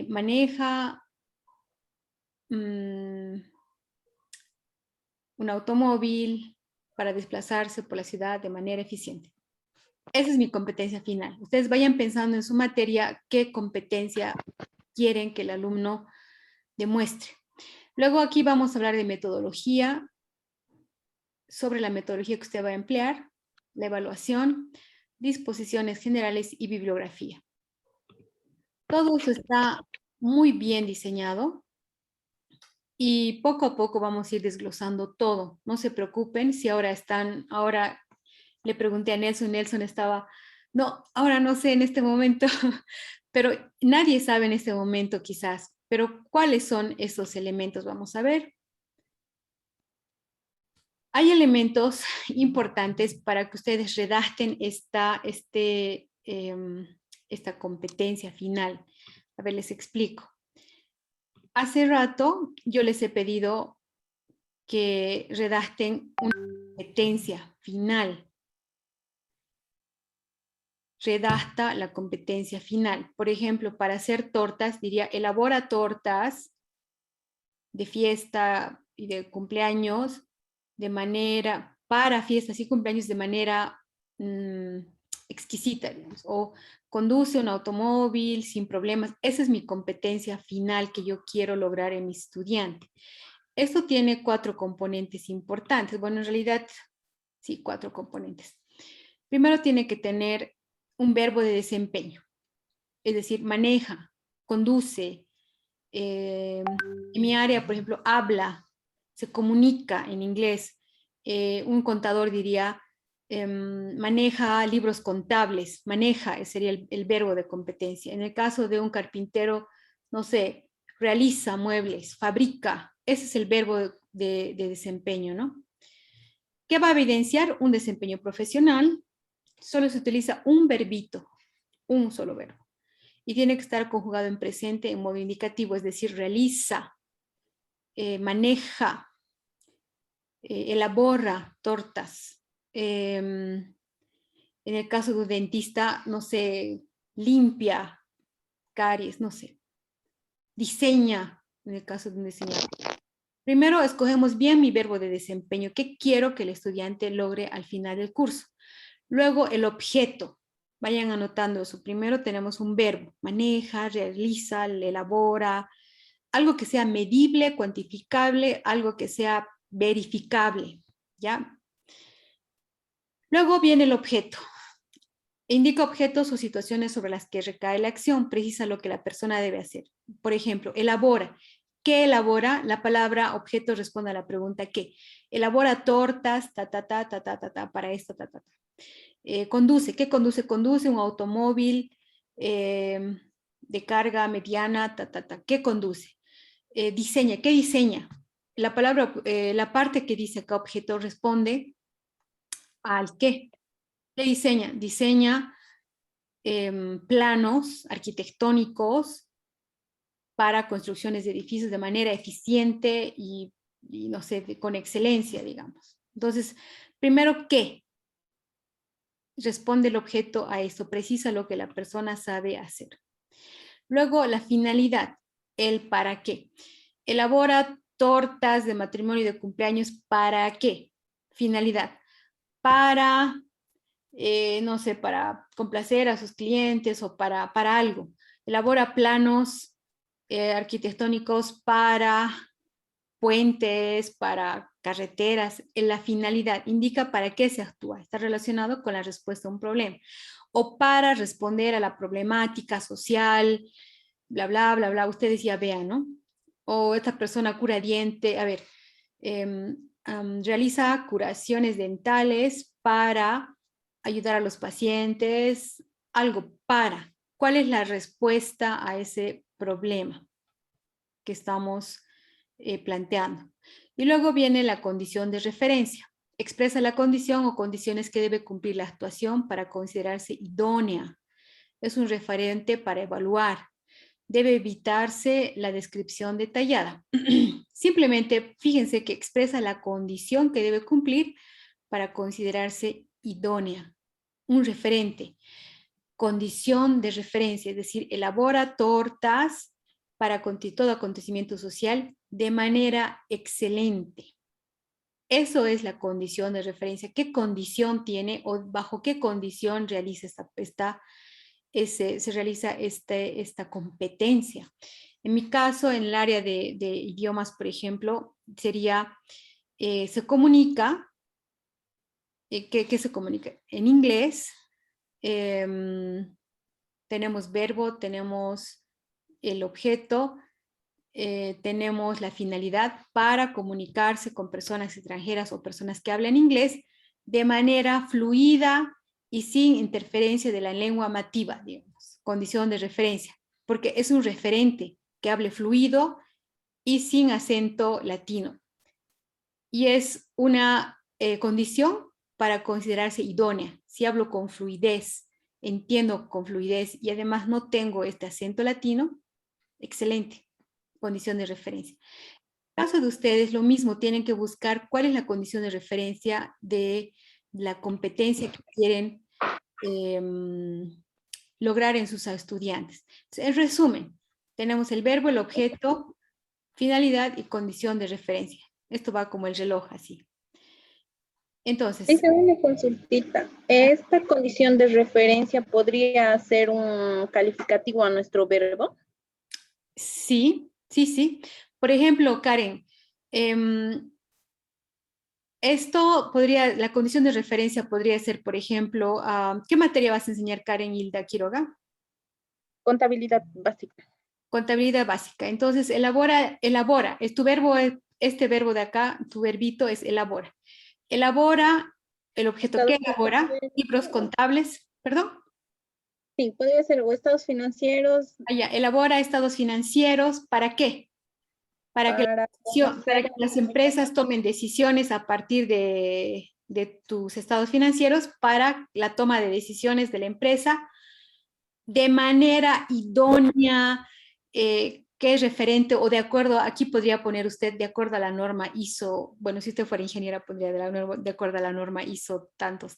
maneja un automóvil para desplazarse por la ciudad de manera eficiente. Esa es mi competencia final. Ustedes vayan pensando en su materia qué competencia quieren que el alumno demuestre. Luego aquí vamos a hablar de metodología, sobre la metodología que usted va a emplear, la evaluación, disposiciones generales y bibliografía. Todo eso está muy bien diseñado y poco a poco vamos a ir desglosando todo. No se preocupen si ahora le pregunté a Nelson, Nelson estaba, no, ahora no sé en este momento, pero nadie sabe en este momento quizás, pero ¿cuáles son esos elementos? Vamos a ver. Hay elementos importantes para que ustedes redacten esta competencia final. A ver, les explico. Hace rato yo les he pedido que redacten una competencia final. Redacta la competencia final. Por ejemplo, para hacer tortas, diría, elabora tortas de fiesta y de cumpleaños para fiestas y cumpleaños de manera exquisita, digamos, o conduce un automóvil sin problemas. Esa es mi competencia final que yo quiero lograr en mi estudiante. Esto tiene 4 componentes importantes. Bueno, en realidad, sí, 4 componentes. Primero tiene que tener un verbo de desempeño, es decir, maneja, conduce. En mi área, por ejemplo, habla, se comunica en inglés. Un contador diría, maneja libros contables, maneja, sería el verbo de competencia. En el caso de un carpintero, no sé, realiza muebles, fabrica, ese es el verbo de desempeño, ¿no? ¿Qué va a evidenciar? Un desempeño profesional. Solo se utiliza un verbito, un solo verbo. Y tiene que estar conjugado en presente en modo indicativo, es decir, realiza, maneja, elabora tortas. En el caso de un dentista, no sé, limpia caries, no sé. Diseña, en el caso de un diseñador. Primero escogemos bien mi verbo de desempeño. ¿Qué quiero que el estudiante logre al final del curso? Luego el objeto. Vayan anotando eso. Primero tenemos un verbo. Maneja, realiza, elabora. Algo que sea medible, cuantificable, algo que sea verificable. ¿Ya? Luego viene el objeto. Indica objetos o situaciones sobre las que recae la acción. Precisa lo que la persona debe hacer. Por ejemplo, elabora. ¿Qué elabora? La palabra objeto responde a la pregunta ¿qué? Elabora tortas, para esto, conduce. ¿Qué conduce? Conduce un automóvil de carga mediana, ¿Qué conduce? Diseña. ¿Qué diseña? La palabra, la parte que dice acá objeto responde al qué. ¿Qué diseña? Diseña planos arquitectónicos para construcciones de edificios de manera eficiente y no sé, con excelencia, digamos. Entonces, primero, ¿qué? Responde el objeto a esto, precisa lo que la persona sabe hacer. Luego, la finalidad, el para qué. Elabora tortas de matrimonio y de cumpleaños, ¿para qué? Finalidad, para, no sé, para complacer a sus clientes o para algo. Elabora planos arquitectónicos para puentes, para carreteras. La finalidad indica para qué se actúa. Está relacionado con la respuesta a un problema. O para responder a la problemática social, bla, bla, bla, bla. Ustedes ya vean, ¿no? O esta persona cura diente. A ver, realiza curaciones dentales para ayudar a los pacientes. Algo para. ¿Cuál es la respuesta a ese problema que estamos planteando? Y luego viene la condición de referencia. Expresa la condición o condiciones que debe cumplir la actuación para considerarse idónea. Es un referente para evaluar. Debe evitarse la descripción detallada. Simplemente fíjense que expresa la condición que debe cumplir para considerarse idónea. Un referente. Condición de referencia, es decir, elabora tortas para todo acontecimiento social de manera excelente. Eso es la condición de referencia. ¿Qué condición tiene o bajo qué condición realiza se realiza esta competencia? En mi caso, en el área de idiomas, por ejemplo, sería, se comunica, ¿qué se comunica? En inglés, tenemos verbo, tenemos el objeto, tenemos la finalidad para comunicarse con personas extranjeras o personas que hablan inglés de manera fluida y sin interferencia de la lengua nativa, digamos, condición de referencia, porque es un referente que hable fluido y sin acento latino. Y es una condición para considerarse idónea. Si hablo con fluidez, entiendo con fluidez y además no tengo este acento latino, excelente. Condición de referencia. En el caso de ustedes, lo mismo, tienen que buscar cuál es la condición de referencia de la competencia que quieren lograr en sus estudiantes. Entonces, en resumen, tenemos el verbo, el objeto, finalidad y condición de referencia. Esto va como el reloj, así. Entonces, Hice una consultita. ¿Esta condición de referencia podría ser un calificativo a nuestro verbo? sí. Por ejemplo, Karen, esto podría, la condición de referencia podría ser, por ejemplo, ¿qué materia vas a enseñar, Karen Hilda Quiroga? Contabilidad básica. Contabilidad básica. Entonces, elabora, es tu verbo, este verbo de acá, tu verbito es elabora. Elabora, el objeto que elabora, libros contables, perdón. Sí, podría ser o estados financieros. Elabora estados financieros, ¿para qué? Para que las empresas tomen decisiones a partir de tus estados financieros para la toma de decisiones de la empresa de manera idónea, que es referente o de acuerdo, aquí podría poner usted de acuerdo a la norma ISO, bueno, si usted fuera ingeniera pondría de acuerdo a la norma ISO tantos,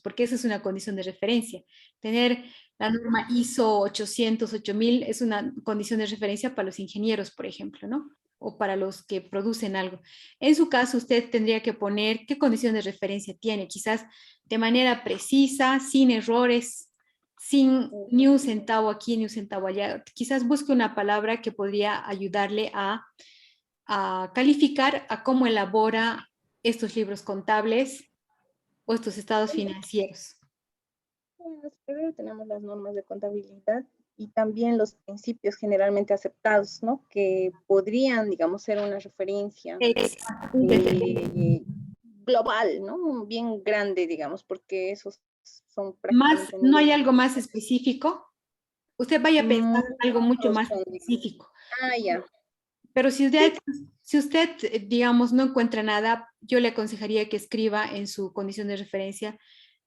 porque esa es una condición de referencia. Tener la norma ISO 800, 8000 es una condición de referencia para los ingenieros, por ejemplo, ¿no? O para los que producen algo. En su caso, usted tendría que poner qué condición de referencia tiene, quizás de manera precisa, sin errores, sin ni un centavo aquí, ni un centavo allá. Quizás busque una palabra que podría ayudarle a calificar a cómo elabora estos libros contables o estos estados financieros. Primero tenemos las normas de contabilidad y también los principios generalmente aceptados, ¿no? Que podrían, digamos, ser una referencia global, ¿no? Bien grande, digamos, porque esos son prácticamente... ¿No hay algo más específico? Usted vaya a pensar algo mucho más específico. Ya. Pero si usted, digamos, no encuentra nada, yo le aconsejaría que escriba en su condición de referencia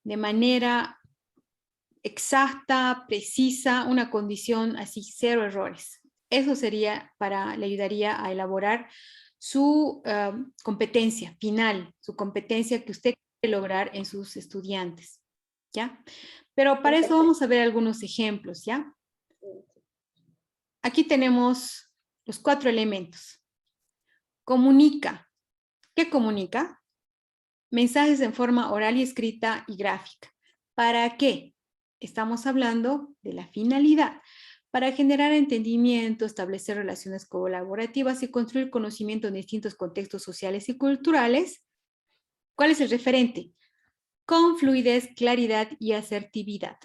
de manera exacta, precisa, una condición así, 0 errores. Eso sería le ayudaría a elaborar su competencia final, su competencia que usted quiere lograr en sus estudiantes, ¿ya? Pero para eso vamos a ver algunos ejemplos, ¿ya? Aquí tenemos los 4 elementos. Comunica. ¿Qué comunica? Mensajes en forma oral y escrita y gráfica. ¿Para qué? Estamos hablando de la finalidad. Para generar entendimiento, establecer relaciones colaborativas y construir conocimiento en distintos contextos sociales y culturales. ¿Cuál es el referente? Con fluidez, claridad y asertividad.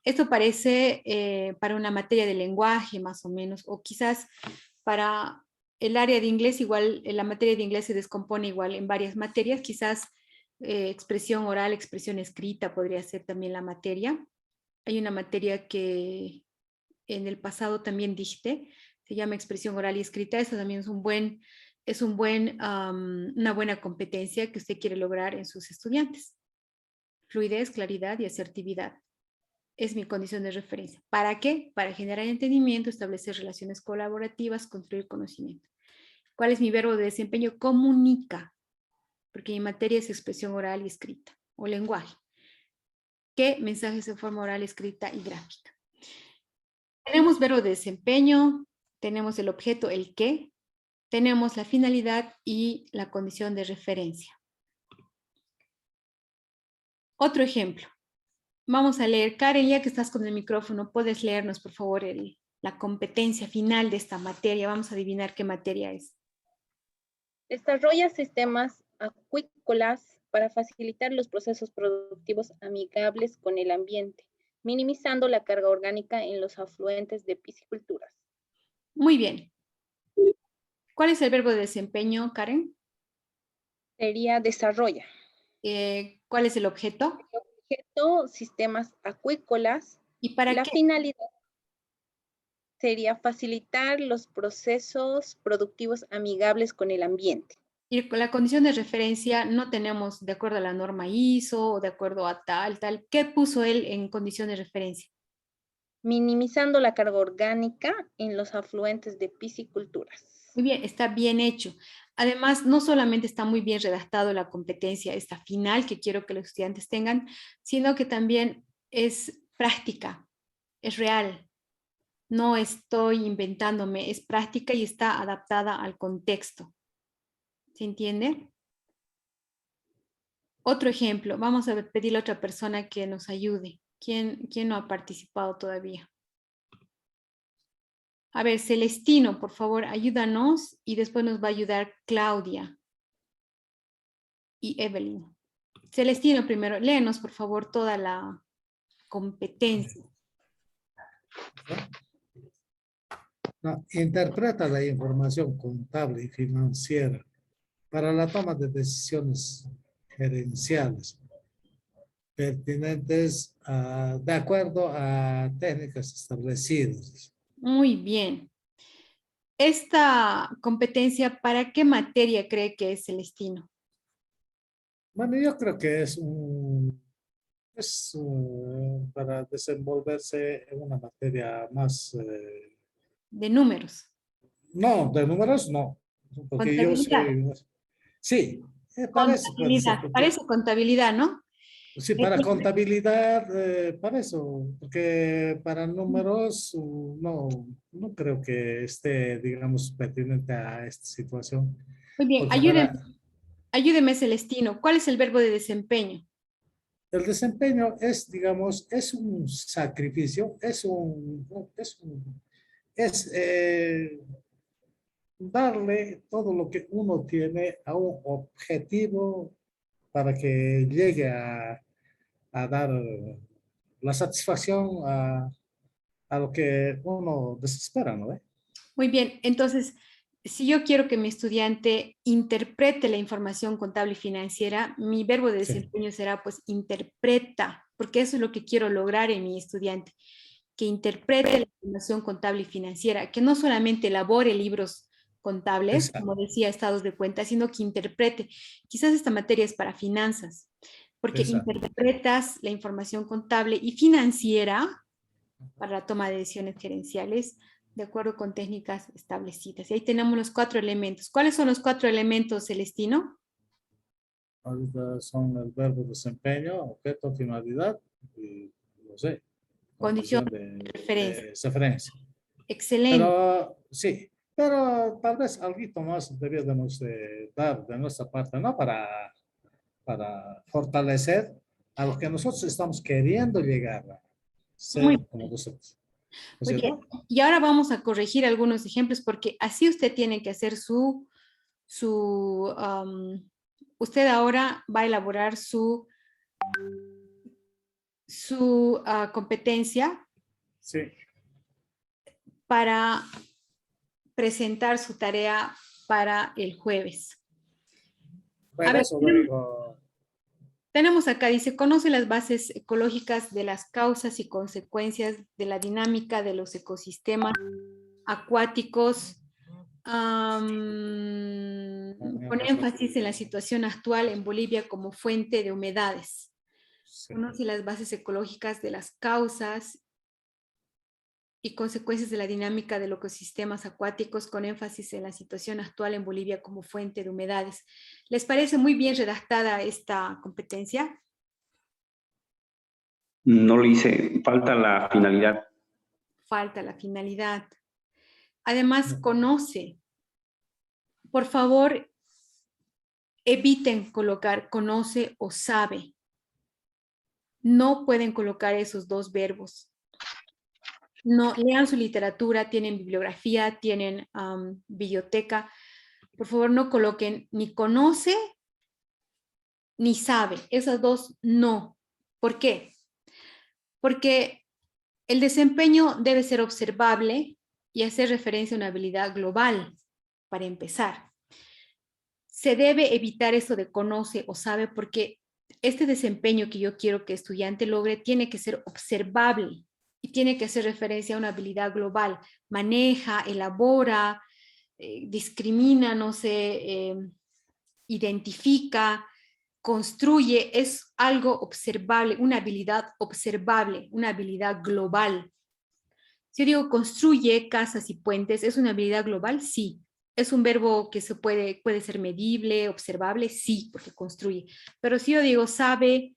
Esto parece para una materia de lenguaje más o menos, o quizás para el área de inglés, igual la materia de inglés se descompone igual en varias materias, quizás expresión oral, expresión escrita podría ser también la materia. Hay una materia que en el pasado también dicté, se llama expresión oral y escrita, eso también es un buen es una buena competencia que usted quiere lograr en sus estudiantes. Fluidez, claridad y asertividad. Es mi condición de referencia. ¿Para qué? Para generar entendimiento, establecer relaciones colaborativas, construir conocimiento. ¿Cuál es mi verbo de desempeño? Comunica, porque mi materia es expresión oral y escrita, o lenguaje. ¿Qué? Mensajes en forma oral, escrita y gráfica. Tenemos verbo de desempeño, tenemos el objeto, el qué, tenemos la finalidad y la condición de referencia. Otro ejemplo. Vamos a leer. Karen, ya que estás con el micrófono, ¿puedes leernos, por favor, la competencia final de esta materia? Vamos a adivinar qué materia es. Desarrolla sistemas acuícolas para facilitar los procesos productivos amigables con el ambiente, minimizando la carga orgánica en los afluentes de pisciculturas. Muy bien. ¿Cuál es el verbo de desempeño, Karen? Sería desarrolla. ¿Cuál es el objeto? El objeto, sistemas acuícolas. ¿Y para la qué? Finalidad sería facilitar los procesos productivos amigables con el ambiente. Y con la condición de referencia no tenemos de acuerdo a la norma ISO o de acuerdo a tal. ¿Qué puso él en condición de referencia? Minimizando la carga orgánica en los afluentes de pisciculturas. Muy bien, está bien hecho. Además, no solamente está muy bien redactado la competencia, esta final que quiero que los estudiantes tengan, sino que también es práctica, es real. No estoy inventándome, es práctica y está adaptada al contexto. ¿Se entiende? Otro ejemplo, vamos a pedirle a otra persona que nos ayude. ¿Quién no ha participado todavía? A ver, Celestino, por favor, ayúdanos y después nos va a ayudar Claudia y Evelyn. Celestino primero, léenos por favor toda la competencia. No, interpreta la información contable y financiera para la toma de decisiones gerenciales pertinentes de acuerdo a técnicas establecidas. Muy bien. Esta competencia, ¿para qué materia cree que es, Celestino? Bueno, yo creo que es para desenvolverse en una materia más... de números. No, de números no. Porque yo soy... Sí, parece. Parece contabilidad, ¿no? Sí, para contabilidad, para eso, porque para números no creo que esté, digamos, pertinente a esta situación. Muy bien, ayúdeme, Celestino. ¿Cuál es el verbo de desempeño? El desempeño es, digamos, es un sacrificio, es darle todo lo que uno tiene a un objetivo para que llegue a dar la satisfacción a lo que uno desespera, ¿no? Muy bien, entonces, si yo quiero que mi estudiante interprete la información contable y financiera, mi verbo de desempeño será, pues, interpreta, porque eso es lo que quiero lograr en mi estudiante, que interprete la información contable y financiera, que no solamente elabore libros contables, como decía, estados de cuenta, sino que interprete. Quizás esta materia es para finanzas, porque interpretas la información contable y financiera para la toma de decisiones gerenciales de acuerdo con técnicas establecidas. Y ahí tenemos los 4 elementos. ¿Cuáles son los 4 elementos, Celestino? Son el verbo desempeño, objeto, finalidad y, no sé, Condición de referencia. Excelente. Pero, sí, pero tal vez algo más debiéramos dar de nuestra parte, ¿no? Para fortalecer a lo que nosotros estamos queriendo llegar a ser como nosotros. Muy bien. Y ahora vamos a corregir algunos ejemplos porque así usted tiene que hacer usted ahora va a elaborar su competencia para presentar su tarea para el jueves. Bueno, a ver, tenemos acá, dice, conoce las bases ecológicas de las causas y consecuencias de la dinámica de los ecosistemas acuáticos Con énfasis en la situación actual en Bolivia como fuente de humedades. Sí. Conoce las bases ecológicas de las causas y consecuencias de la dinámica de los ecosistemas acuáticos con énfasis en la situación actual en Bolivia como fuente de humedades. ¿Les parece muy bien redactada esta competencia? No lo hice, falta la finalidad. Falta la finalidad. Además, conoce. Por favor, eviten colocar conoce o sabe. No pueden colocar esos dos verbos. No, lean su literatura, tienen bibliografía, tienen biblioteca. Por favor, no coloquen ni conoce ni sabe. Esas dos no. ¿Por qué? Porque el desempeño debe ser observable y hacer referencia a una habilidad global, para empezar. Se debe evitar eso de conoce o sabe porque este desempeño que yo quiero que el estudiante logre tiene que ser observable y tiene que hacer referencia a una habilidad global. Maneja, elabora, discrimina, no sé, identifica, construye, es algo observable, una habilidad observable, una habilidad global. Si yo digo construye casas y puentes, ¿es una habilidad global? Sí. ¿Es un verbo que se puede ser medible, observable? Sí, porque construye. Pero si yo digo sabe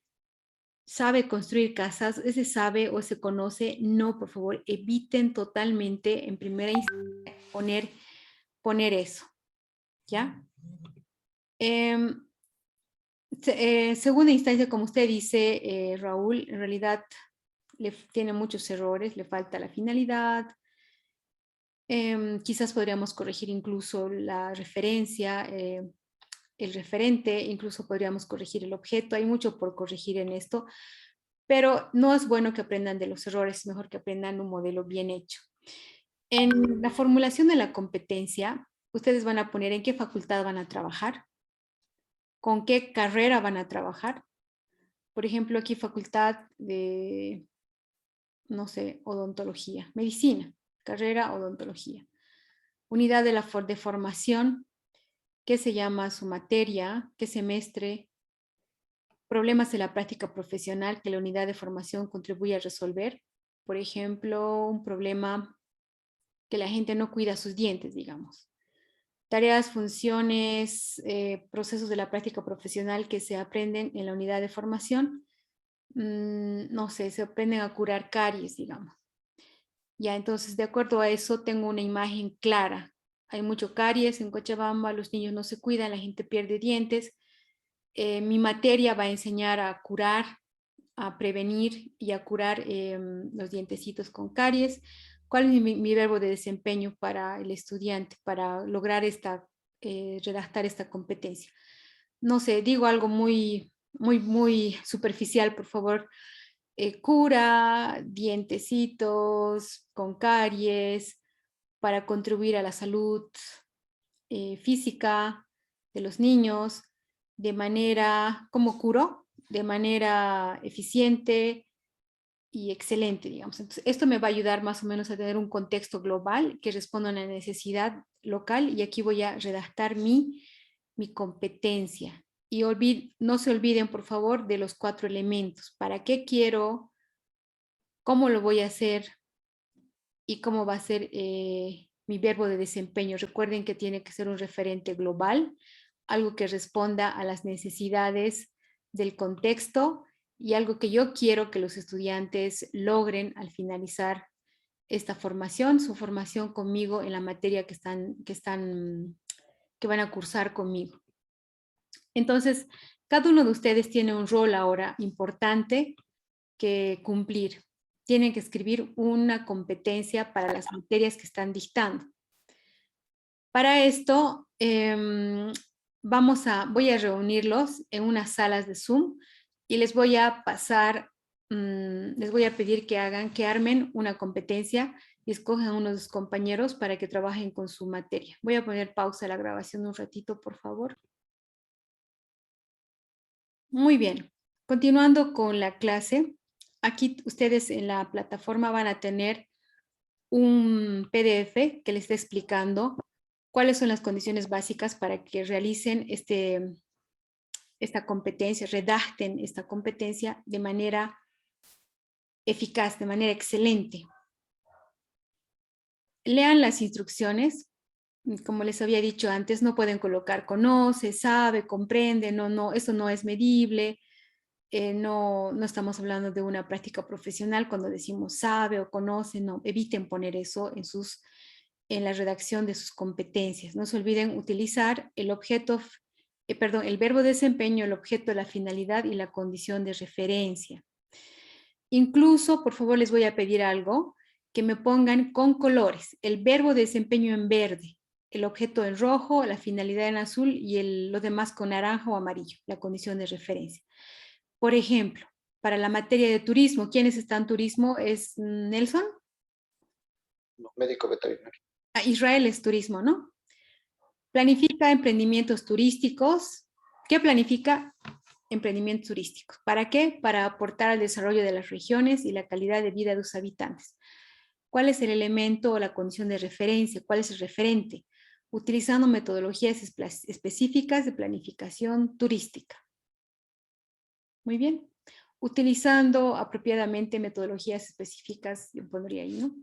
construir casas, ese sabe o se conoce, no, por favor, eviten totalmente en primera instancia poner eso, ¿ya? Segunda instancia, como usted dice, Raúl, en realidad tiene muchos errores, le falta la finalidad, quizás podríamos corregir incluso la referencia, el referente, incluso podríamos corregir el objeto, hay mucho por corregir en esto, pero no es bueno que aprendan de los errores, es mejor que aprendan un modelo bien hecho. En la formulación de la competencia, ustedes van a poner en qué facultad van a trabajar, con qué carrera van a trabajar. Por ejemplo, aquí facultad de, no sé, odontología, medicina, carrera odontología. Unidad de formación, ¿qué se llama su materia? ¿Qué semestre? Problemas de la práctica profesional que la unidad de formación contribuye a resolver. Por ejemplo, un problema que la gente no cuida sus dientes, digamos. Tareas, funciones, procesos de la práctica profesional que se aprenden en la unidad de formación. No sé, se aprenden a curar caries, digamos. Ya, entonces, de acuerdo a eso, tengo una imagen clara. Hay mucho caries en Cochabamba, los niños no se cuidan, la gente pierde dientes. Mi materia va a enseñar a curar, a prevenir y a curar los dientecitos con caries. ¿Cuál es mi verbo de desempeño para el estudiante para lograr redactar esta competencia? No sé, digo algo muy superficial, por favor. Cura, dientecitos con caries para contribuir a la salud física de los niños de manera, ¿cómo curó? De manera eficiente y excelente, digamos. Entonces, esto me va a ayudar más o menos a tener un contexto global que responda a una necesidad local y aquí voy a redactar mi competencia. Y no se olviden, por favor, de los 4 elementos. ¿Para qué quiero? ¿Cómo lo voy a hacer? ¿Y cómo va a ser mi verbo de desempeño? Recuerden que tiene que ser un referente global, algo que responda a las necesidades del contexto y algo que yo quiero que los estudiantes logren al finalizar esta formación, su formación conmigo en la materia que van a cursar conmigo. Entonces, cada uno de ustedes tiene un rol ahora importante que cumplir. Tienen que escribir una competencia para las materias que están dictando. Para esto, voy a reunirlos en unas salas de Zoom y les voy a pasar, les voy a pedir que armen una competencia y escojan uno de sus compañeros para que trabajen con su materia. Voy a poner pausa a la grabación un ratito, por favor. Muy bien, continuando con la clase, aquí ustedes en la plataforma van a tener un PDF que les está explicando ¿Cuáles son las condiciones básicas para que realicen esta competencia, redacten esta competencia de manera eficaz, de manera excelente? Lean las instrucciones. Como les había dicho antes, no pueden colocar conoce, sabe, comprende, no, eso no es medible. No estamos hablando de una práctica profesional cuando decimos sabe o conoce, no, eviten poner eso en la redacción de sus competencias. No se olviden utilizar el objeto, el verbo desempeño, el objeto, la finalidad y la condición de referencia. Incluso, por favor, les voy a pedir algo, que me pongan con colores, el verbo desempeño en verde, el objeto en rojo, la finalidad en azul y lo demás con naranja o amarillo, la condición de referencia. Por ejemplo, para la materia de turismo, ¿quiénes están en turismo? ¿Es Nelson? No, médico veterinario. Israel es turismo, ¿no? Planifica emprendimientos turísticos. ¿Qué planifica? Emprendimientos turísticos. ¿Para qué? Para aportar al desarrollo de las regiones y la calidad de vida de sus habitantes. ¿Cuál es el elemento o la condición de referencia? ¿Cuál es el referente? Utilizando metodologías específicas de planificación turística. Muy bien. Utilizando apropiadamente metodologías específicas, yo pondría ahí, ¿no?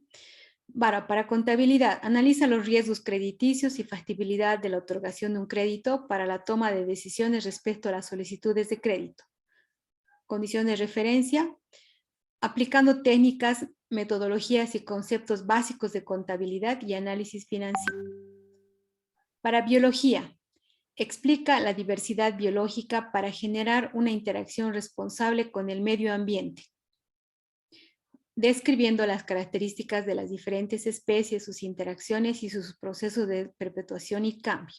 Para contabilidad, analiza los riesgos crediticios y factibilidad de la otorgación de un crédito para la toma de decisiones respecto a las solicitudes de crédito. Condición de referencia, aplicando técnicas, metodologías y conceptos básicos de contabilidad y análisis financiero. Para biología, explica la diversidad biológica para generar una interacción responsable con el medio ambiente, describiendo las características de las diferentes especies, sus interacciones y sus procesos de perpetuación y cambio.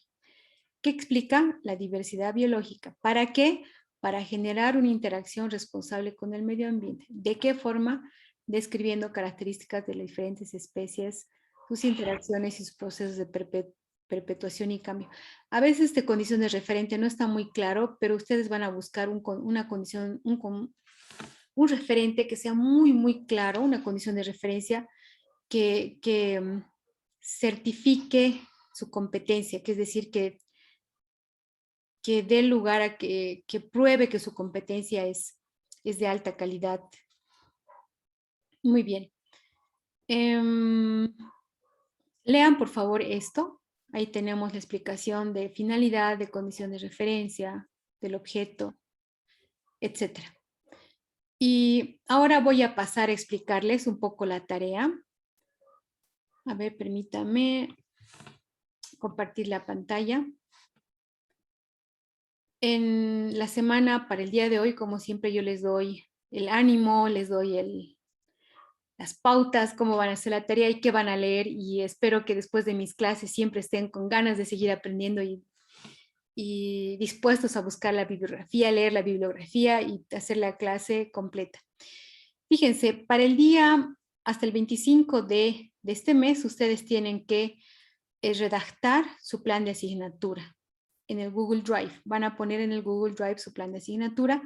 ¿Qué explica la diversidad biológica? ¿Para qué? Para generar una interacción responsable con el medio ambiente. ¿De qué forma? Describiendo características de las diferentes especies, sus interacciones y sus procesos de perpetuación y cambio. A veces esta condición de referente no está muy claro, pero ustedes van a buscar una condición, un referente que sea muy, muy claro, una condición de referencia que certifique su competencia, que es decir, que dé lugar a que pruebe que su competencia es de alta calidad. Muy bien. Lean, por favor, esto. Ahí tenemos la explicación de finalidad, de condición de referencia, del objeto, etc. Y ahora voy a pasar a explicarles un poco la tarea. A ver, permítame compartir la pantalla. En la semana, para el día de hoy, como siempre, yo les doy el ánimo, les doy las pautas, cómo van a hacer la tarea y qué van a leer, y espero que después de mis clases siempre estén con ganas de seguir aprendiendo y dispuestos a buscar la bibliografía, leer la bibliografía y hacer la clase completa. Fíjense, para el día hasta el 25 de este mes, ustedes tienen que redactar su plan de asignatura en el Google Drive. Van a poner en el Google Drive su plan de asignatura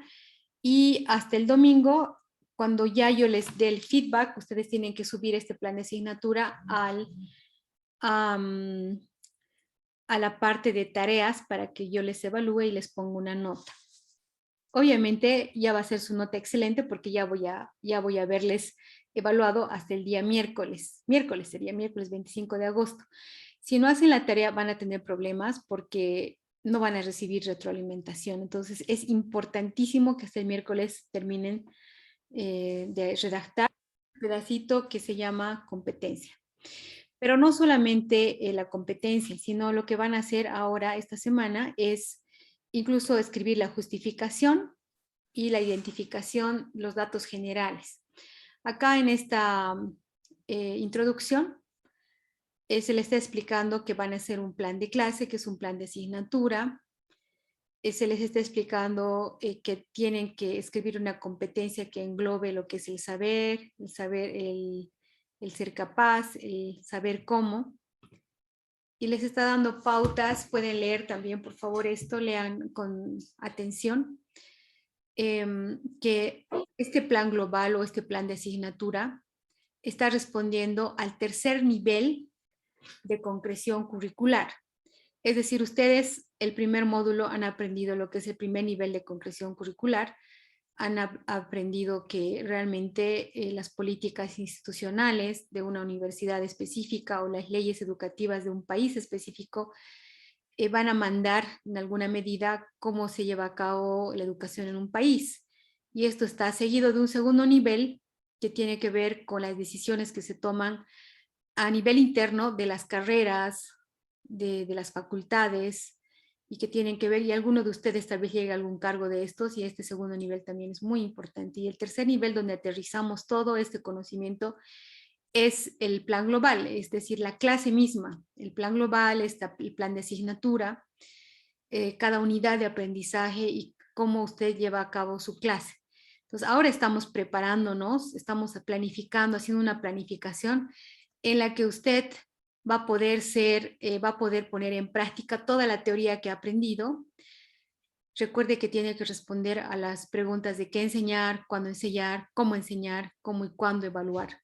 y hasta el domingo, cuando ya yo les dé el feedback, ustedes tienen que subir este plan de asignatura a la parte de tareas para que yo les evalúe y les ponga una nota. Obviamente ya va a ser su nota excelente porque ya voy a haberles evaluado hasta el día miércoles. Sería miércoles 25 de agosto. Si no hacen la tarea van a tener problemas porque no van a recibir retroalimentación. Entonces es importantísimo que hasta el miércoles terminen de redactar un pedacito que se llama competencia. Pero no solamente la competencia, sino lo que van a hacer ahora esta semana es incluso escribir la justificación y la identificación, los datos generales. Acá en esta introducción se les está explicando que van a hacer un plan de clase, que es un plan de asignatura. Se les está explicando que tienen que escribir una competencia que englobe lo que es el saber, el ser capaz, el saber cómo. Y les está dando pautas, pueden leer también, por favor, esto, lean con atención, que este plan global o este plan de asignatura está respondiendo al tercer nivel de concreción curricular. Es decir, ustedes el primer módulo han aprendido lo que es el primer nivel de concreción curricular, han aprendido que realmente las políticas institucionales de una universidad específica o las leyes educativas de un país específico van a mandar en alguna medida cómo se lleva a cabo la educación en un país. Y esto está seguido de un segundo nivel que tiene que ver con las decisiones que se toman a nivel interno de las carreras, de las facultades, y que tienen que ver, y alguno de ustedes tal vez llegue a algún cargo de estos, y este segundo nivel también es muy importante. Y el tercer nivel donde aterrizamos todo este conocimiento es el plan global, es decir, la clase misma. El plan global, el plan de asignatura, cada unidad de aprendizaje y cómo usted lleva a cabo su clase. Entonces, ahora estamos preparándonos, estamos planificando, haciendo una planificación en la que usted va a poder poner en práctica toda la teoría que ha aprendido. Recuerde que tiene que responder a las preguntas de qué enseñar, cuándo enseñar, cómo y cuándo evaluar.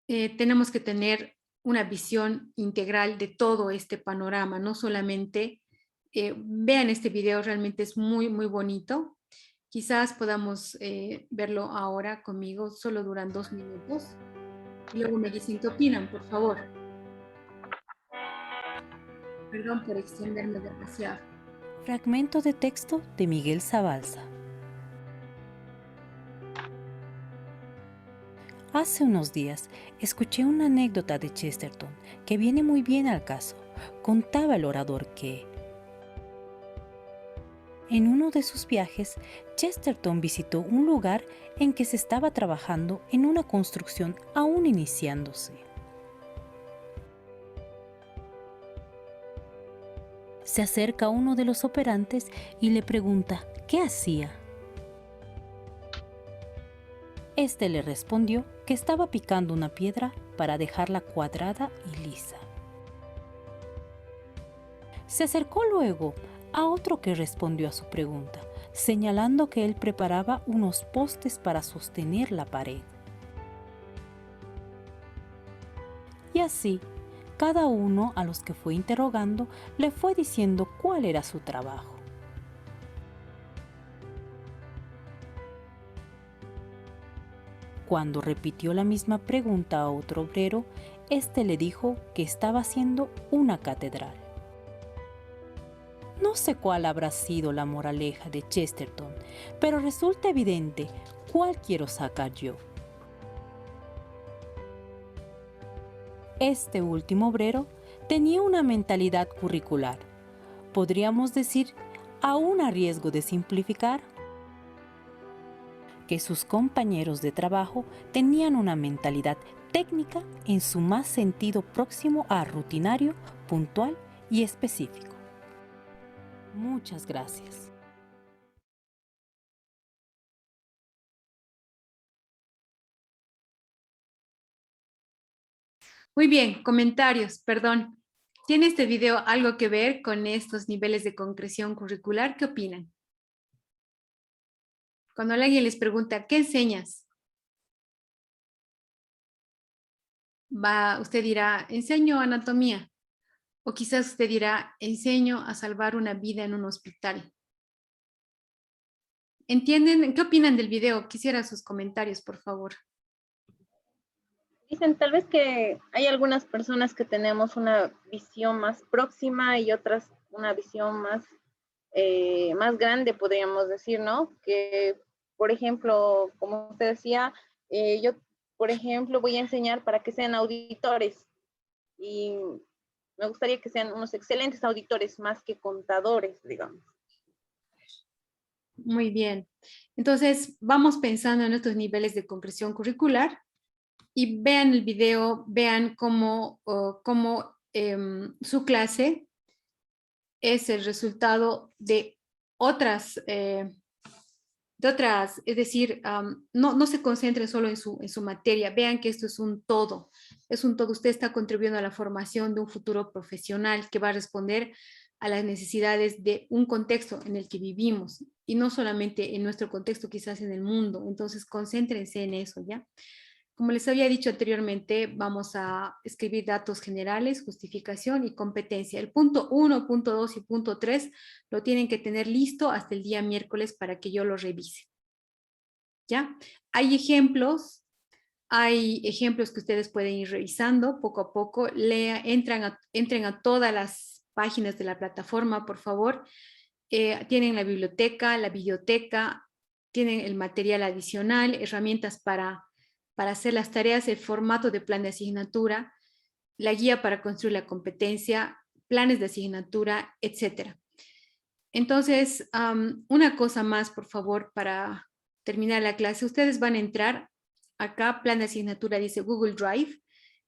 Tenemos que tener una visión integral de todo este panorama, no solamente, vean este video, realmente es muy, muy bonito. Quizás podamos verlo ahora conmigo, solo duran 2 minutos. Y luego me dicen qué opinan, por favor. Perdón por extenderme demasiado. Fragmento de texto de Miguel Zabalza. Hace unos días escuché una anécdota de Chesterton que viene muy bien al caso. Contaba el orador que en uno de sus viajes, Chesterton visitó un lugar en que se estaba trabajando en una construcción aún iniciándose. Se acerca uno de los operantes y le pregunta ¿qué hacía? Este le respondió que estaba picando una piedra para dejarla cuadrada y lisa. Se acercó luego a otro que respondió a su pregunta, señalando que él preparaba unos postes para sostener la pared. Y así, cada uno a los que fue interrogando le fue diciendo cuál era su trabajo. Cuando repitió la misma pregunta a otro obrero, este le dijo que estaba haciendo una catedral. No sé cuál habrá sido la moraleja de Chesterton, pero resulta evidente cuál quiero sacar yo. Este último obrero tenía una mentalidad curricular, podríamos decir, aún a riesgo de simplificar, que sus compañeros de trabajo tenían una mentalidad técnica en su más sentido próximo a rutinario, puntual y específico. Muchas gracias. Muy bien, comentarios, perdón. ¿Tiene este video algo que ver con estos niveles de concreción curricular? ¿Qué opinan? Cuando alguien les pregunta, ¿qué enseñas? Usted dirá, enseño anatomía. O quizás usted dirá, enseño a salvar una vida en un hospital. ¿Entienden? ¿Qué opinan del video? Quisiera sus comentarios, por favor. Dicen tal vez que hay algunas personas que tenemos una visión más próxima y otras una visión más, más grande, podríamos decir, ¿no? Que, por ejemplo, como usted decía, yo, por ejemplo, voy a enseñar para que sean auditores y me gustaría que sean unos excelentes auditores más que contadores, digamos. Muy bien. Entonces, vamos pensando en estos niveles de concreción curricular y vean el video, vean cómo su clase es el resultado de otras, es decir, no se concentren solo en su materia, vean que esto es un todo, usted está contribuyendo a la formación de un futuro profesional que va a responder a las necesidades de un contexto en el que vivimos, y no solamente en nuestro contexto, quizás en el mundo. Entonces, concéntrense en eso, ¿ya? Como les había dicho anteriormente, vamos a escribir datos generales, justificación y competencia. El punto 1, punto 2 y punto 3 lo tienen que tener listo hasta el día miércoles para que yo lo revise. ¿Ya? Hay ejemplos que ustedes pueden ir revisando poco a poco. Entren a todas las páginas de la plataforma, por favor. Tienen la biblioteca, la videoteca, tienen el material adicional, herramientas para hacer las tareas, el formato de plan de asignatura, la guía para construir la competencia, planes de asignatura, etc. Entonces, una cosa más, por favor, para terminar la clase. Ustedes van a entrar acá, plan de asignatura, dice Google Drive,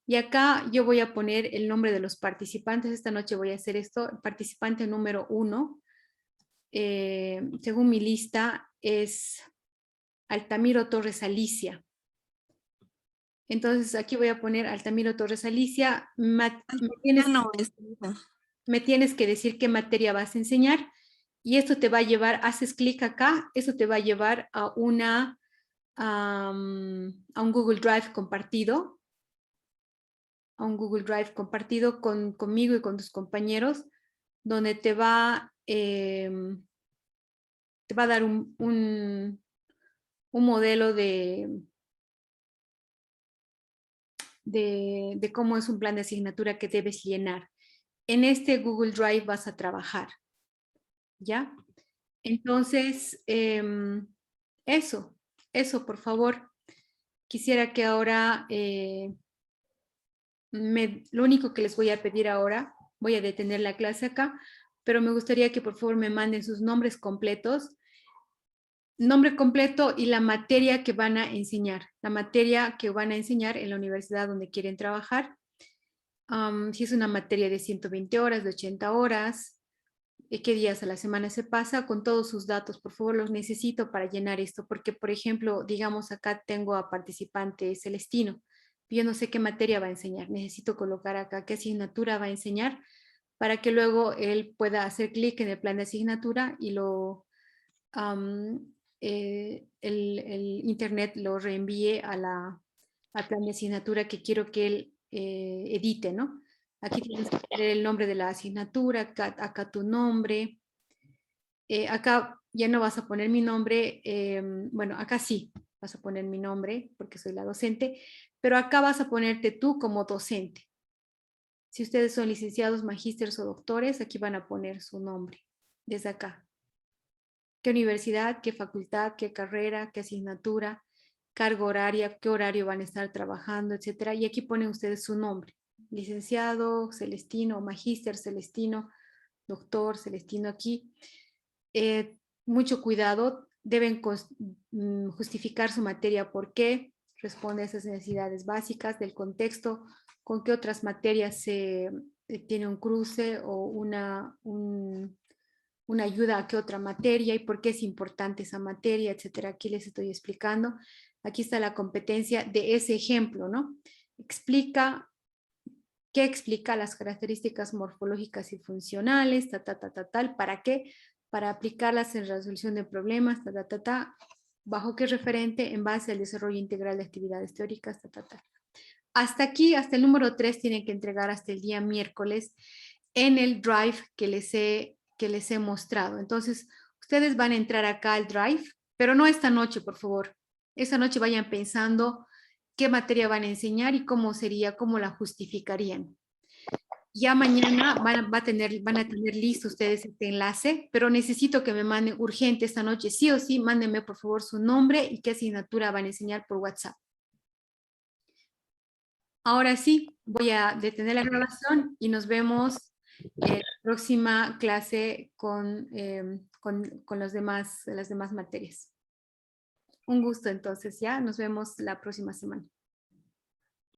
y acá yo voy a poner el nombre de los participantes. Esta noche voy a hacer esto. El participante número 1, según mi lista, es Altamiro Torres Alicia. Entonces aquí voy a poner Altamiro Torres Alicia. Me tienes que decir qué materia vas a enseñar y esto te va a llevar, haces clic acá, eso te va a llevar a un Google Drive compartido, conmigo y con tus compañeros, donde te va a dar un modelo de cómo es un plan de asignatura que debes llenar. En este Google Drive vas a trabajar, ¿ya? Entonces, eso, por favor. Quisiera que ahora, lo único que les voy a pedir ahora, voy a detener la clase acá, pero me gustaría que por favor me manden sus nombres completos, nombre completo y la materia que van a enseñar, en la universidad donde quieren trabajar. Si es una materia de 120 horas, de 80 horas, qué días a la semana se pasa, con todos sus datos, por favor, los necesito para llenar esto, porque, por ejemplo, digamos acá tengo a participante Celestino, yo no sé qué materia va a enseñar, necesito colocar acá qué asignatura va a enseñar, para que luego él pueda hacer clic en el plan de asignatura y el internet lo reenvíe al plan de asignatura que quiero que él edite, ¿no? Aquí tienes que poner el nombre de la asignatura, acá tu nombre. Acá ya no vas a poner mi nombre, bueno, acá sí vas a poner mi nombre porque soy la docente, pero acá vas a ponerte tú como docente. Si ustedes son licenciados, magísteres o doctores, aquí van a poner su nombre, desde acá. ¿Qué universidad, qué facultad, qué carrera, qué asignatura, carga horaria, qué horario van a estar trabajando, etcétera? Y aquí ponen ustedes su nombre. Licenciado Celestino, magíster Celestino, doctor Celestino aquí. Mucho cuidado, deben justificar su materia, por qué, responde a esas necesidades básicas del contexto, con qué otras materias se tiene un cruce o una ayuda a qué otra materia y por qué es importante esa materia, etcétera. Aquí les estoy explicando. Aquí está la competencia de ese ejemplo, ¿no? ¿Qué explica las características morfológicas y funcionales? Tal, ¿para qué? Para aplicarlas en resolución de problemas, bajo qué referente, en base al desarrollo integral de actividades teóricas, Hasta aquí, hasta el número 3, tienen que entregar hasta el día miércoles en el Drive que les he mostrado. Entonces, ustedes van a entrar acá al Drive, pero no esta noche, por favor. Esta noche vayan pensando qué materia van a enseñar y cómo la justificarían. Ya mañana van a tener listo ustedes este enlace, pero necesito que me manden urgente esta noche, sí o sí, mándenme por favor su nombre y qué asignatura van a enseñar por WhatsApp. Ahora sí, voy a detener la grabación y nos vemos en la próxima clase con las demás materias. Un gusto entonces, ya nos vemos la próxima semana.